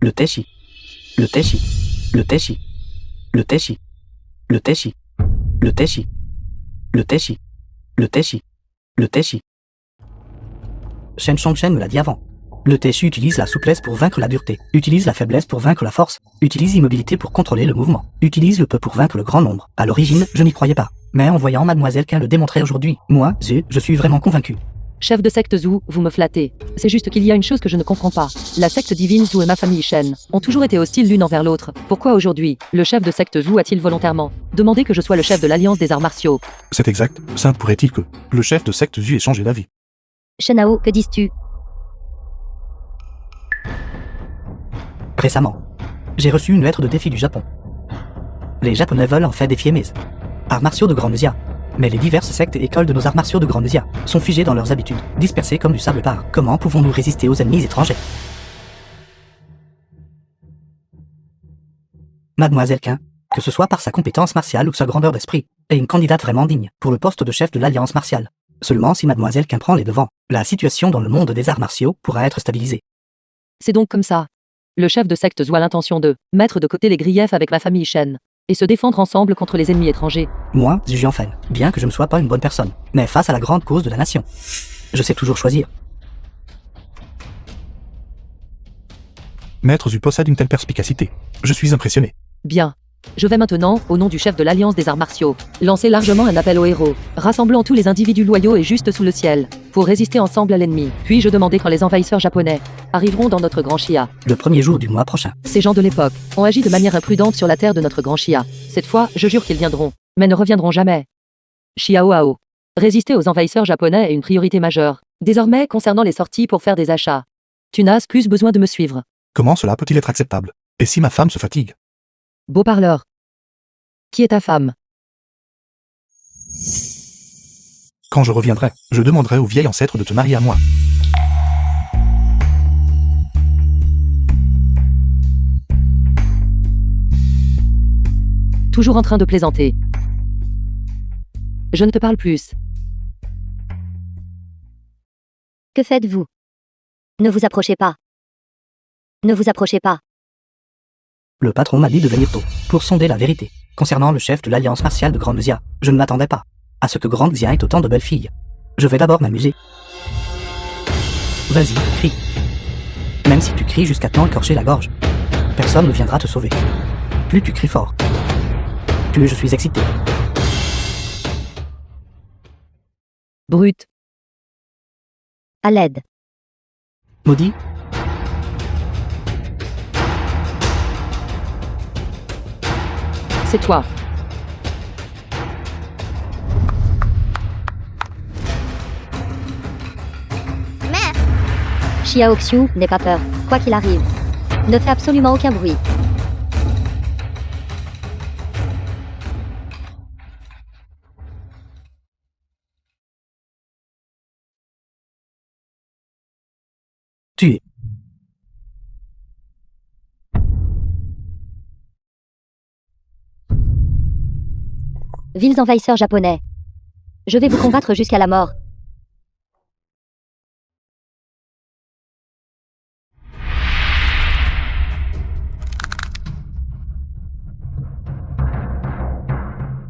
Le Taishi. Le Taishi. Le Taishi. Le Taishi. Le Taishi. Le Taishi. Le Taishi. Le Taishi. Le Taishi. Shen Shongshen me l'a dit avant. Le Taishi utilise la souplesse pour vaincre la dureté, utilise la faiblesse pour vaincre la force, utilise l'immobilité pour contrôler le mouvement, utilise le peu pour vaincre le grand nombre. À l'origine, je n'y croyais pas. Mais en voyant Mademoiselle K le démontrer aujourd'hui, moi, je suis vraiment convaincu. Chef de secte Zhu, vous me flattez. C'est juste qu'il y a une chose que je ne comprends pas. La secte divine Zhu et ma famille Shen ont toujours été hostiles l'une envers l'autre. Pourquoi aujourd'hui, le chef de secte Zhu a-t-il volontairement demandé que je sois le chef de l'Alliance des arts martiaux? C'est exact, ça pourrait-il que le chef de secte Xu ait changé d'avis. Shenao, que dis-tu? Récemment, j'ai reçu une lettre de défi du Japon. Les Japonais veulent en fait défier mes arts martiaux de Grande-Zia. Mais les diverses sectes et écoles de nos arts martiaux de Grande-Zia sont figées dans leurs habitudes, dispersées comme du sable par. Comment pouvons-nous résister aux ennemis étrangers? Mademoiselle K, que ce soit par sa compétence martiale ou sa grandeur d'esprit, est une candidate vraiment digne pour le poste de chef de l'Alliance martiale. Seulement si Mademoiselle K prend les devants, la situation dans le monde des arts martiaux pourra être stabilisée. C'est donc comme ça. Le chef de secte Zhu a l'intention de mettre de côté les griefs avec ma famille Shen et se défendre ensemble contre les ennemis étrangers. Moi, Zhu Jianfen, bien que je ne sois pas une bonne personne, mais face à la grande cause de la nation, je sais toujours choisir. Maître Zhu possède une telle perspicacité. Je suis impressionné. Bien. Je vais maintenant, au nom du chef de l'Alliance des arts martiaux, lancer largement un appel aux héros, rassemblant tous les individus loyaux et justes sous le ciel, pour résister ensemble à l'ennemi. Puis-je demander quand les envahisseurs japonais arriveront dans notre grand Chia? Le premier jour du mois prochain. Ces gens de l'époque ont agi de manière imprudente sur la terre de notre grand Chia. Cette fois, je jure qu'ils viendront, mais ne reviendront jamais. Xiaoao. Résister aux envahisseurs japonais est une priorité majeure. Désormais, concernant les sorties pour faire des achats, tu n'as plus besoin de me suivre. Comment cela peut-il être acceptable? Et si ma femme se fatigue? Beau parleur. Qui est ta femme? Quand je reviendrai, je demanderai au vieil ancêtre de te marier à moi. Toujours en train de plaisanter. Je ne te parle plus. Que faites-vous? Ne vous approchez pas. Ne vous approchez pas. Le patron m'a dit de venir tôt, pour sonder la vérité. Concernant le chef de l'Alliance martiale de Grande-Zia, je ne m'attendais pas à ce que Grande-Zia ait autant de belles filles. Je vais d'abord m'amuser. Vas-y, crie. Même si tu cries jusqu'à t'encorcher la gorge, personne ne viendra te sauver. Plus tu cries fort, plus je suis excité. Brute. À l'aide. Maudit, C'est toi. Mère, Xiao Xiu, n'aie pas peur, quoi qu'il arrive. Ne fais absolument aucun bruit. tu es. Vils envahisseurs japonais. Je vais vous combattre jusqu'à la mort.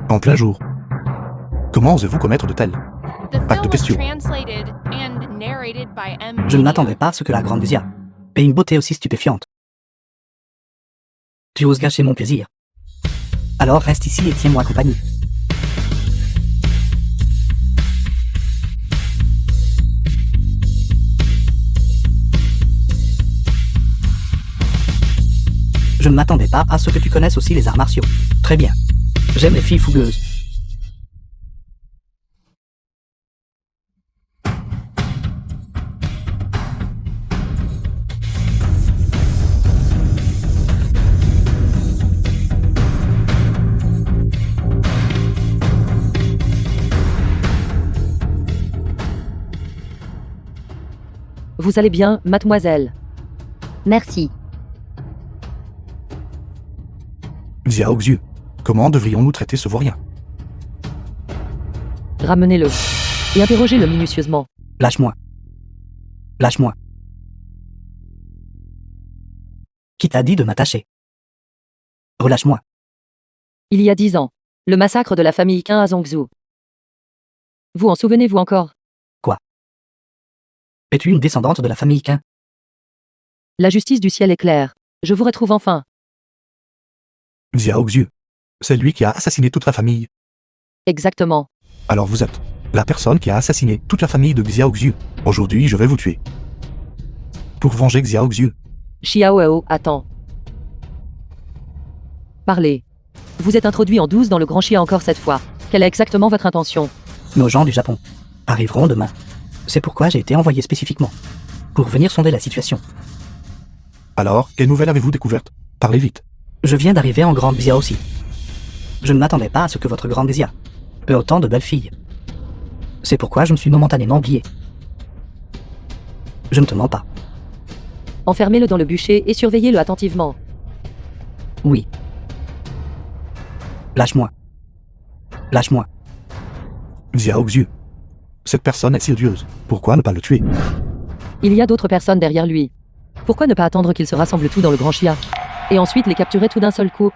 En plein jour. Comment osez-vous commettre de tels The Acte film was bestiaux. translated and narrated by M. Je ne Media. m'attendais pas à ce que la grande Zia ait une beauté aussi stupéfiante. Tu oses gâcher mon plaisir. Alors reste ici et tiens-moi compagnie. Je ne m'attendais pas à ce que tu connaisses aussi les arts martiaux. Très bien. J'aime les filles fougueuses. Vous allez bien, mademoiselle? Merci. Xia Oxiu. Comment devrions-nous traiter ce vaurien? Ramenez-le. Et interrogez-le minutieusement. Lâche-moi. Lâche-moi. Qui t'a dit de m'attacher? Relâche-moi. Il y a 10 ans. Le massacre de la famille Qin à Zhongzhou. Vous en souvenez-vous encore? Es-tu une descendante de la famille Qin? La justice du ciel est claire. Je vous retrouve enfin. Xia Oxiu. C'est lui qui a assassiné toute la famille. Exactement. Alors vous êtes la personne qui a assassiné toute la famille de Xia Oxiu. Aujourd'hui, je vais vous tuer. Pour venger Xia Oxiu. Xiaoao, attends. Parlez. Vous êtes introduit en 12 dans le Grand Chia encore cette fois. Quelle est exactement votre intention? Nos gens du Japon arriveront demain. C'est pourquoi j'ai été envoyé spécifiquement. Pour venir sonder la situation. Alors, quelle nouvelle avez-vous découverte? Parlez vite. Je viens d'arriver en Grande Xia aussi. Je ne m'attendais pas à ce que votre Grande Xia ait autant de belles filles. C'est pourquoi je me suis momentanément oublié. Je ne te mens pas. Enfermez-le dans le bûcher et surveillez-le attentivement. Oui. Lâche-moi. Lâche-moi. Xia Oxiu. Cette personne est si odieuse. Pourquoi ne pas le tuer? Il y a d'autres personnes derrière lui. Pourquoi ne pas attendre qu'ils se rassemblent tous dans le Grand Chia? Et ensuite les capturer tout d'un seul coup?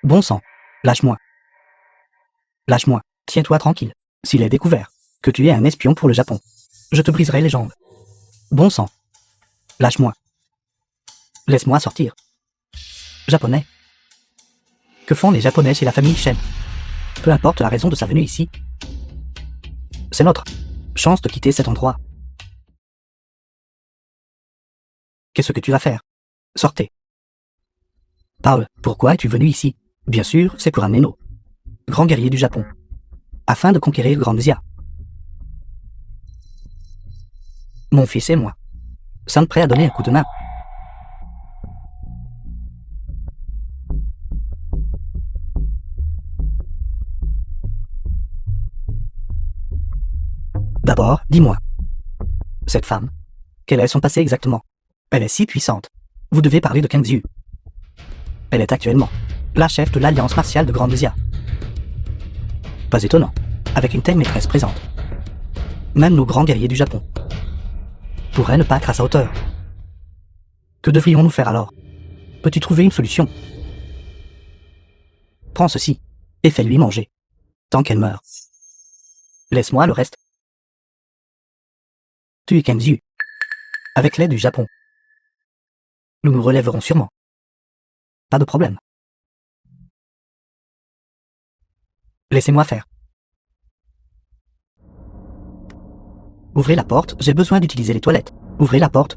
Bon sang. Lâche-moi. Lâche-moi. Tiens-toi tranquille. S'il est découvert que tu es un espion pour le Japon, je te briserai les jambes. Bon sang. Lâche-moi. Laisse-moi sortir. Japonais. Que font les Japonais chez la famille Shen? Peu importe la raison de sa venue ici. C'est notre chance de quitter cet endroit. Qu'est-ce que tu vas faire? Sortez. Parle, pourquoi es-tu venu ici? Bien sûr, c'est pour un Neno, grand guerrier du Japon, afin de conquérir Grande Xia. Mon fils et moi sommes prêts à donner un coup de main. D'abord, dis-moi. Cette femme, quel est son passé exactement? Elle est si puissante. Vous devez parler de Kangzhu. Elle est actuellement la chef de l'Alliance martiale de Grande Xia. Pas étonnant, avec une telle maîtresse présente. Même nos grands guerriers du Japon pourraient ne pas être à sa hauteur. Que devrions-nous faire alors? Peux-tu trouver une solution? Prends ceci et fais-lui manger, tant qu'elle meurt. Laisse-moi le reste. Tu es Kangzhu, avec l'aide du Japon. Nous nous relèverons sûrement. Pas de problème. Laissez-moi faire. Ouvrez la porte, j'ai besoin d'utiliser les toilettes. Ouvrez la porte.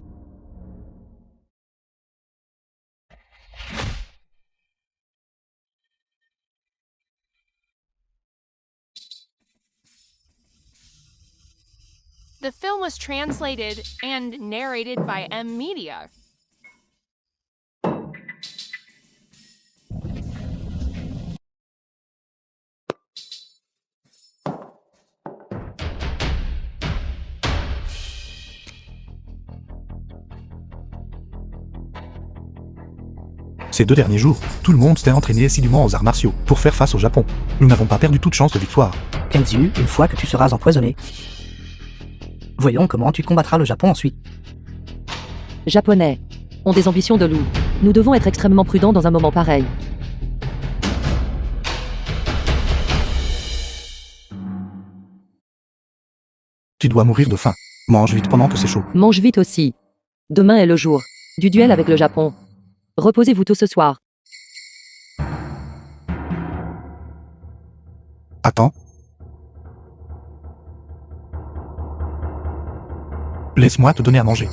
The film was translated and narrated by M. Media. Ces 2 derniers jours, tout le monde s'est entraîné assidûment aux arts martiaux pour faire face au Japon. Nous n'avons pas perdu toute chance de victoire. Kangzhu, une fois que tu seras empoisonné, voyons comment tu combattras le Japon ensuite. Japonais ont des ambitions de loup. Nous devons être extrêmement prudents dans un moment pareil. Tu dois mourir de faim. Mange vite pendant que c'est chaud. Mange vite aussi. Demain est le jour du duel avec le Japon. Reposez-vous tôt ce soir. Attends. Laisse-moi te donner à manger.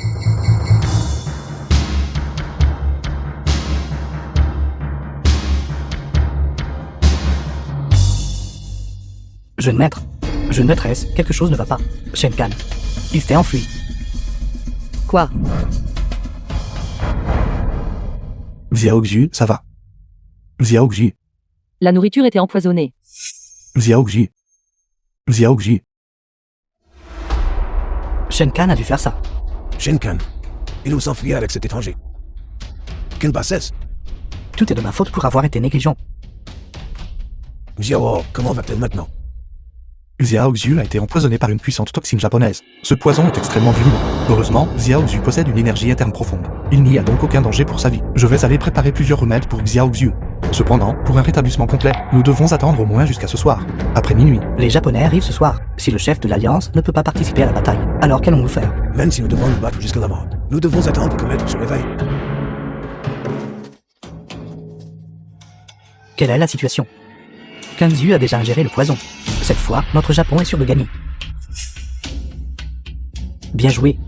Jeune maître, jeune maîtresse, quelque chose ne va pas. Shenkan. Il s'est enfui. Quoi? Xiao Xu, ça va. Xiao Xu. La nourriture était empoisonnée. Xiao Xu. Xiao Xu. Shenkan a dû faire ça. Shenkan. Il nous s'enfuit avec cet étranger. Quelle bassesse. Tout est de ma faute pour avoir été négligent. Xiao, comment va-t-elle maintenant? Xiao Xu a été empoisonné par une puissante toxine japonaise. Ce poison est extrêmement virulent. Heureusement, Xiao Xu possède une énergie interne profonde. Il n'y a donc aucun danger pour sa vie. Je vais aller préparer plusieurs remèdes pour Xiao Xu. Cependant, pour un rétablissement complet, nous devons attendre au moins jusqu'à ce soir, après minuit. Les Japonais arrivent ce soir. Si le chef de l'Alliance ne peut pas participer à la bataille, alors qu'allons-nous faire? Même si nous devons nous battre jusqu'à la mort, nous devons attendre que Maître se réveille. Quelle est la situation? Kanzu a déjà ingéré le poison. Cette fois, notre Japon est sûr de gagner. Bien joué.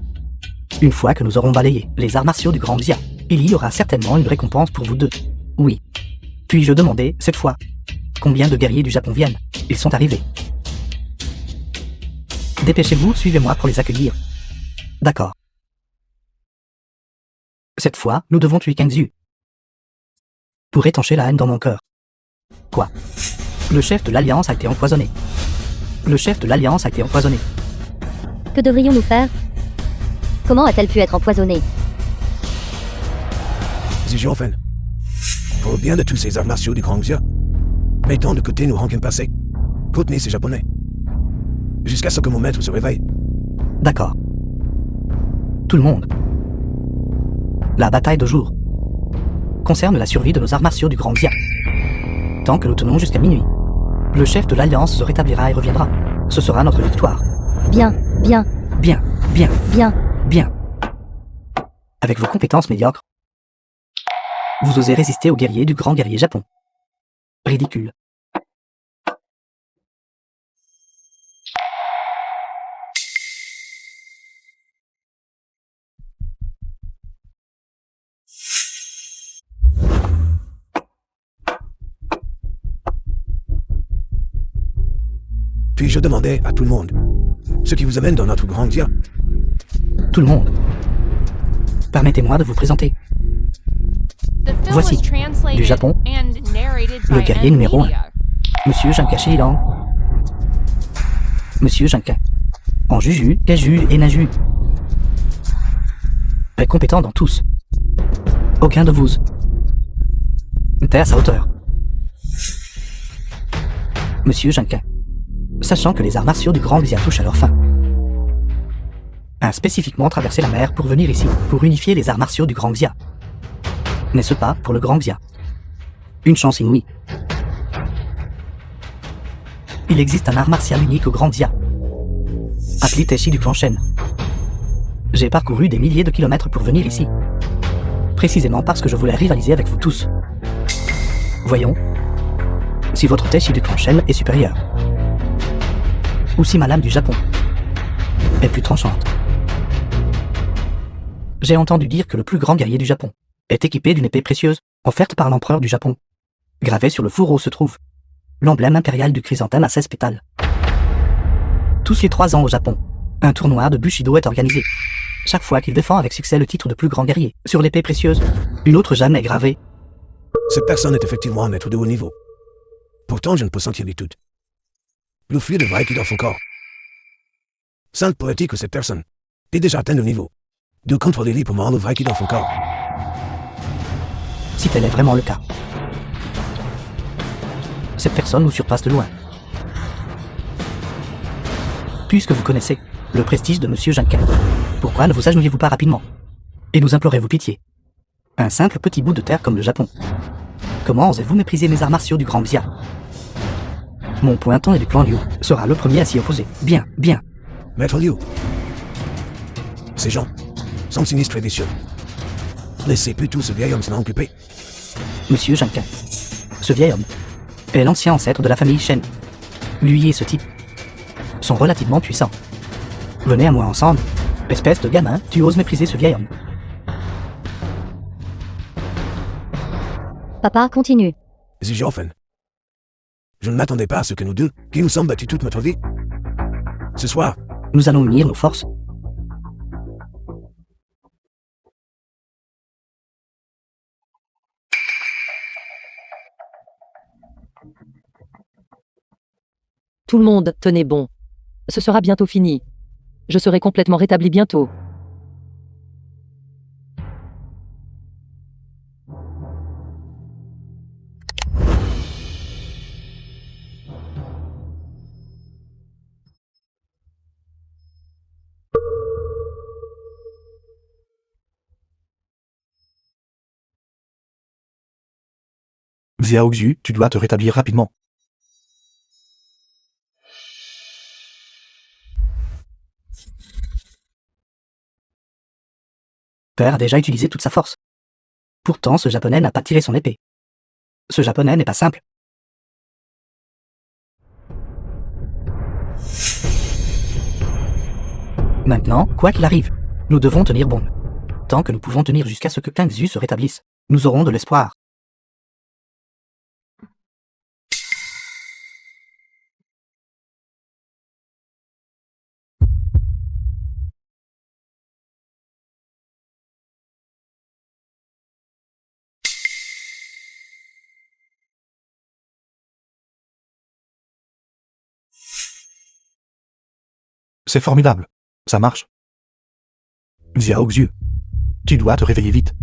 Une fois que nous aurons balayé les arts martiaux du Grand Xia, il y aura certainement une récompense pour vous deux. Oui. Puis-je demander, cette fois, combien de guerriers du Japon viennent? Ils sont arrivés. Dépêchez-vous, suivez-moi pour les accueillir. D'accord. Cette fois, nous devons tuer Kanzu. Pour étancher la haine dans mon cœur. Quoi? Le chef de l'Alliance a été empoisonné. Le chef de l'Alliance a été empoisonné. Que devrions-nous faire? Comment a-t-elle pu être empoisonnée? Zijianfen. Pour le bien de tous ces arts martiaux du Grand Xia, mettons de côté nos rancunes passées. Contenez ces Japonais. Jusqu'à ce que mon maître se réveille. D'accord. Tout le monde. La bataille de jour concerne la survie de nos arts martiaux du Grand Xia. Tant que nous tenons jusqu'à minuit, le chef de l'Alliance se rétablira et reviendra. Ce sera notre victoire. Bien, bien, Bien, bien, bien. bien. Avec vos compétences médiocres, vous osez résister aux guerriers du grand guerrier Japon. Ridicule. Puis-je demander à tout le monde ce qui vous amène dans notre Grand Xia? Tout le monde. Permettez-moi de vous présenter. The film Voici, was translated du Japon, and narrated le by guerrier M numéro 1. Media. Monsieur Janka Shilan. Monsieur Janka. En Juju, Kaju et Naju. Est compétent dans tous. Aucun de vous n'était à sa hauteur. Monsieur Janka. Sachant que les arts martiaux du Grand Xia touchent à leur fin, a spécifiquement traversé la mer pour venir ici, pour unifier les arts martiaux du Grand Xia. N'est-ce pas pour le Grand Xia? Une chance inouïe. Il existe un art martial unique au Grand Xia, appelé Taichi du clan Shen. J'ai parcouru des milliers de kilomètres pour venir ici, précisément parce que je voulais rivaliser avec vous tous. Voyons si votre Taichi du clan Shen est supérieur, ou si ma lame du Japon est plus tranchante. J'ai entendu dire que le plus grand guerrier du Japon est équipé d'une épée précieuse offerte par l'empereur du Japon. Gravé sur le fourreau se trouve l'emblème impérial du chrysanthème à 16 pétales. Tous les 3 ans au Japon, un tournoi de Bushido est organisé. Chaque fois qu'il défend avec succès le titre de plus grand guerrier, sur l'épée précieuse, une autre gemme est gravée. Cette personne est effectivement un être de haut niveau. Pourtant, je ne peux sentir du tout le flux de vrai qui est dans son corps. Sainte poétique que cette personne est déjà atteint le niveau de contrôler librement le vrai qui est dans son corps. Si tel est vraiment le cas, cette personne nous surpasse de loin. Puisque vous connaissez le prestige de Monsieur Janka, pourquoi ne vous agenouillez-vous pas rapidement? et nous implorez-vous pitié. Un simple petit bout de terre comme le Japon. Comment osez-vous mépriser mes arts martiaux du grand Xia? Mon pointant et du clan Liu sera le premier à s'y opposer. Bien, bien. Maître Liu. Ces gens sont sinistres et vicieux. Laissez plutôt ce vieil homme s'en occuper. Monsieur Janquin, ce vieil homme est l'ancien ancêtre de la famille Shen. Lui et ce type sont relativement puissants. Venez à moi ensemble. Espèce de gamin, tu oses mépriser ce vieil homme. Papa, continue. Zijofen. Je ne m'attendais pas à ce que nous deux, qui nous sommes battus toute notre vie. Ce soir, Nous allons unir nos forces. Tout le monde, tenez bon. Ce sera bientôt fini. Je serai complètement rétabli bientôt. Xiao Xu, tu dois te rétablir rapidement. Père a déjà utilisé toute sa force. Pourtant, ce japonais n'a pas tiré son épée. Ce japonais n'est pas simple. Maintenant, quoi qu'il arrive, nous devons tenir bon. Tant que nous pouvons tenir jusqu'à ce que Kang Xu se rétablisse, nous aurons de l'espoir. C'est formidable. Ça marche. Xiao Xu, tu dois te réveiller vite.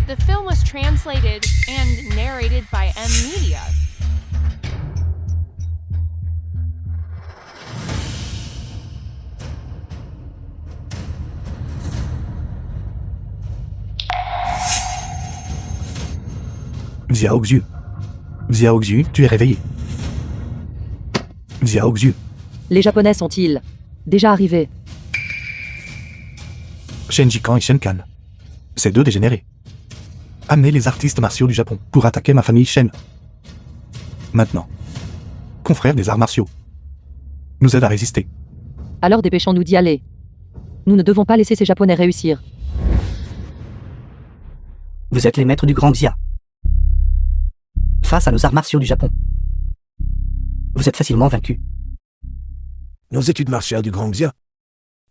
The film was translated and narrated by M Media. Xiao Xu. Xiao Xu, tu es réveillé. Xiao Xu. Les Japonais sont-ils déjà arrivés? Shen Jikan et Shen Kan. Ces deux dégénérés. Amenez les artistes martiaux du Japon pour attaquer ma famille Shen. Maintenant. Confrères des arts martiaux. Nous aide à résister. Alors dépêchons-nous d'y aller. Nous ne devons pas laisser ces Japonais réussir. Vous êtes les maîtres du grand Xia. Face à nos arts martiaux du Japon, vous êtes facilement vaincus. nos études martiales du Grand Xia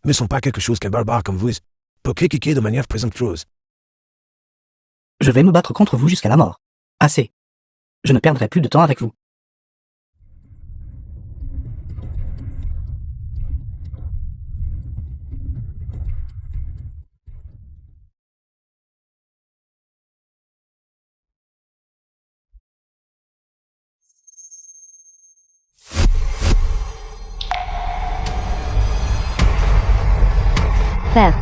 ne sont pas quelque chose qu'un barbare comme vous peut critiquer de manière présomptueuse. Je vais me battre contre vous jusqu'à la mort. Assez. Je ne perdrai plus de temps avec vous. Père,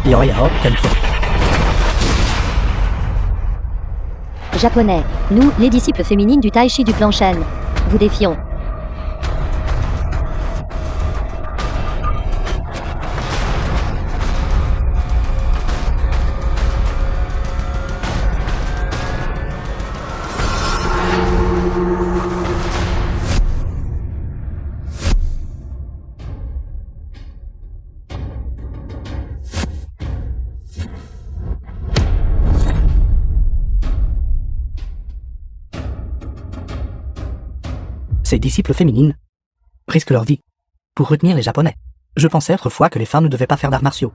Yao Yao, calme-toi. Japonais, nous, les disciples féminines du Tai Chi du clan Shen, vous défions. Ces disciples féminines risquent leur vie pour retenir les Japonais. Je pensais autrefois que les femmes ne devaient pas faire d'arts martiaux.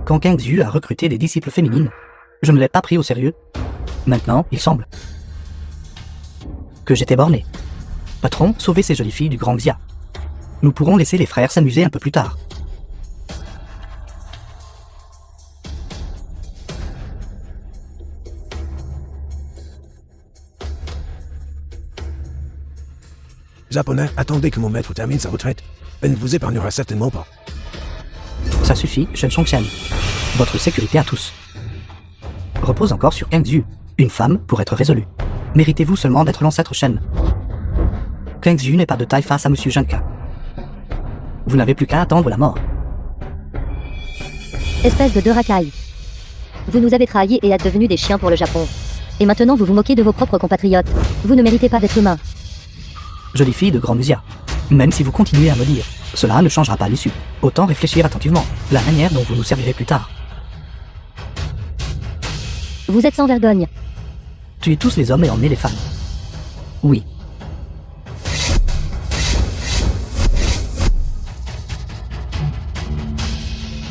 Quand Kang Xu a recruté des disciples féminines, je ne l'ai pas pris au sérieux. Maintenant, il semble que j'étais borné. Patron, sauvez ces jolies filles du grand Xia. Nous pourrons laisser les frères s'amuser un peu plus tard. Japonais, attendez que mon maître termine sa retraite. Elle ne vous épargnera certainement pas. Ça suffit, Shen Songchen. Votre sécurité à tous. Repose encore sur Kang Zhu, une femme pour être résolue. Méritez-vous seulement d'être l'ancêtre Shen. Kang Zhu n'est pas de taille face à Monsieur Junka. Vous n'avez plus qu'à attendre la mort. Espèce de deux racailles. Vous nous avez trahis et êtes devenus des chiens pour le Japon. Et maintenant vous vous moquez de vos propres compatriotes. Vous ne méritez pas d'être humain. Jolie fille de Grand Musia. Même si vous continuez à me dire, cela ne changera pas l'issue. Autant réfléchir attentivement, la manière dont vous nous servirez plus tard. Vous êtes sans vergogne. Tuez tous les hommes et emmenez les femmes. Oui.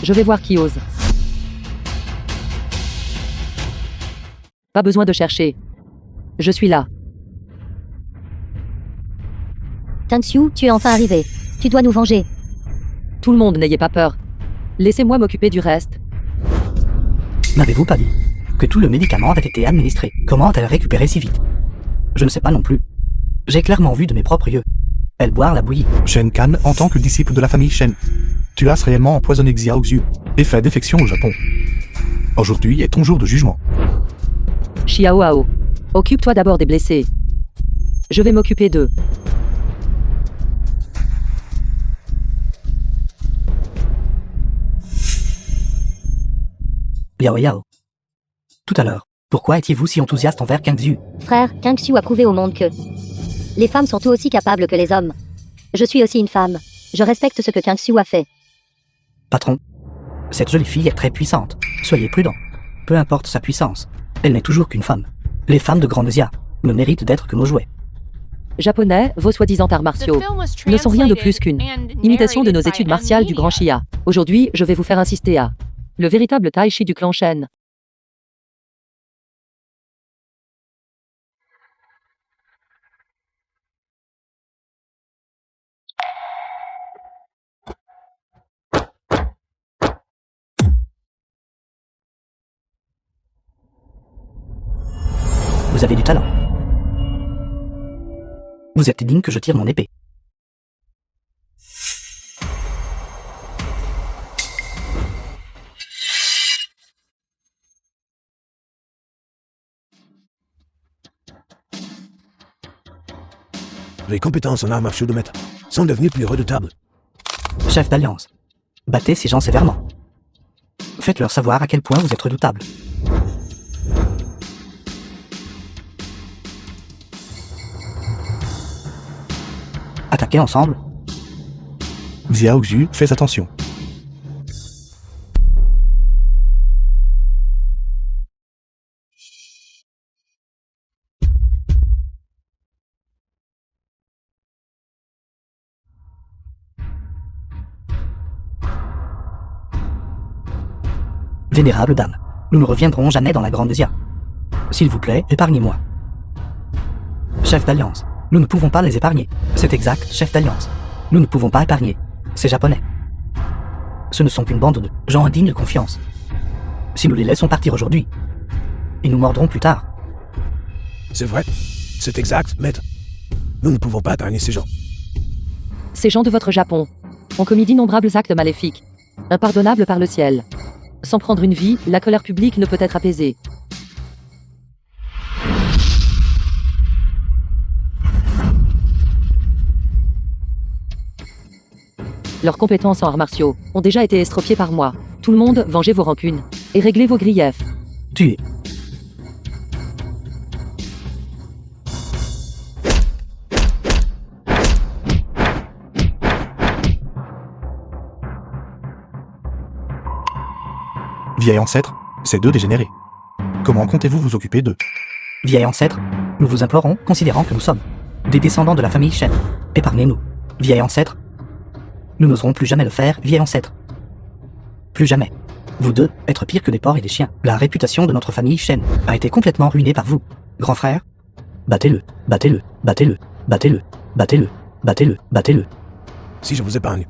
Je vais voir qui ose. Pas besoin de chercher. Je suis là. Kang Xiu, tu es enfin arrivé. Tu dois nous venger. Tout le monde, n'ayez pas peur. Laissez-moi m'occuper du reste. N'avez-vous pas dit que tout le médicament avait été administré? Comment a-t-elle récupéré si vite? Je ne sais pas non plus. J'ai clairement vu de mes propres yeux. Elle boire la bouillie. Shen Kan, en tant que disciple de la famille Shen, tu as réellement empoisonné Xiao Xu et fait défection au Japon. Aujourd'hui est ton jour de jugement. Xiao Hao. Occupe-toi d'abord des blessés. Je vais m'occuper d'eux. Yao Yao. Tout à l'heure, pourquoi étiez-vous si enthousiaste envers Kang Zhu? Frère, Kang Xiu a prouvé au monde que les femmes sont tout aussi capables que les hommes. Je suis aussi une femme. Je respecte ce que Kang Xiu a fait. Patron, cette jolie fille est très puissante. Soyez prudent. Peu importe sa puissance, elle n'est toujours qu'une femme. Les femmes de Grand Xia ne méritent d'être que nos jouets. Japonais, vos soi-disant arts martiaux ne sont rien de plus qu'une imitation de nos études martiales du Grand Xia. Aujourd'hui, je vais vous faire insister à le véritable Tai Chi du clan Shen. Vous avez du talent. Vous êtes digne que je tire mon épée. Les compétences en arts martiaux de maître sont devenues plus redoutables. Chef d'alliance, battez ces gens sévèrement. Faites-leur savoir à quel point vous êtes redoutable. Attaquez ensemble. Xiao Xu, fais attention. Vénérable dame, nous ne reviendrons jamais dans la Grande Xia. S'il vous plaît, épargnez-moi. Chef d'alliance, nous ne pouvons pas les épargner. C'est exact, chef d'alliance. Nous ne pouvons pas épargner ces Japonais. Ce ne sont qu'une bande de gens indignes de confiance. Si nous les laissons partir aujourd'hui, ils nous mordront plus tard. C'est vrai. C'est exact, maître. Nous ne pouvons pas épargner ces gens. Ces gens de votre Japon ont commis d'innombrables actes maléfiques, impardonnables par le ciel. Sans prendre une vie, la colère publique ne peut être apaisée. Leurs compétences en arts martiaux ont déjà été estropiées par moi. Tout le monde, vengez vos rancunes et réglez vos griefs. Tuez. Vieil ancêtre, ces deux dégénérés. Comment comptez-vous vous occuper d'eux? Vieil ancêtre, nous vous implorons, considérant que nous sommes des descendants de la famille Shen. Épargnez-nous. Vieil ancêtre, nous n'oserons plus jamais le faire, vieil ancêtre. Plus jamais. Vous deux, être pire que des porcs et des chiens. La réputation de notre famille Shen a été complètement ruinée par vous. Grand frère, battez-le, battez-le. Battez-le, battez-le, battez-le, battez-le, battez-le. Si je vous épargne.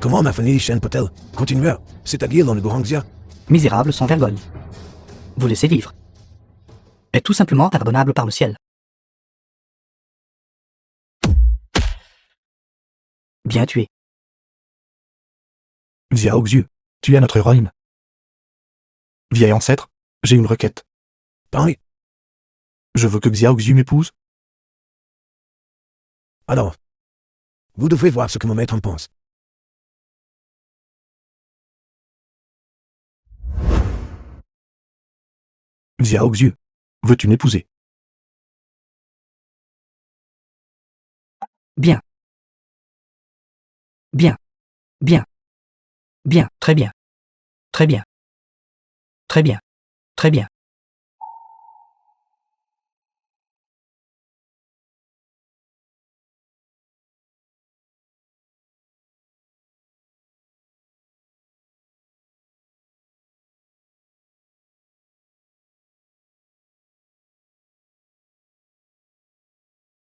Comment ma famille Shen peut-elle continuer, c'est-à-dire dans le Grand Xia? Misérable sans vergogne. Vous laissez vivre. Est tout simplement pardonnable par le ciel. Bien tué. Xiao Xiu, tu es notre héroïne. Vieil ancêtre, j'ai une requête. Pareil. Je veux que Xiao Xiu m'épouse. Alors, vous devez voir ce que mon maître en pense. Xiao Xiu, veux-tu m'épouser? Bien. Bien. Bien. Bien. Très bien. Très bien. Très bien. Très bien.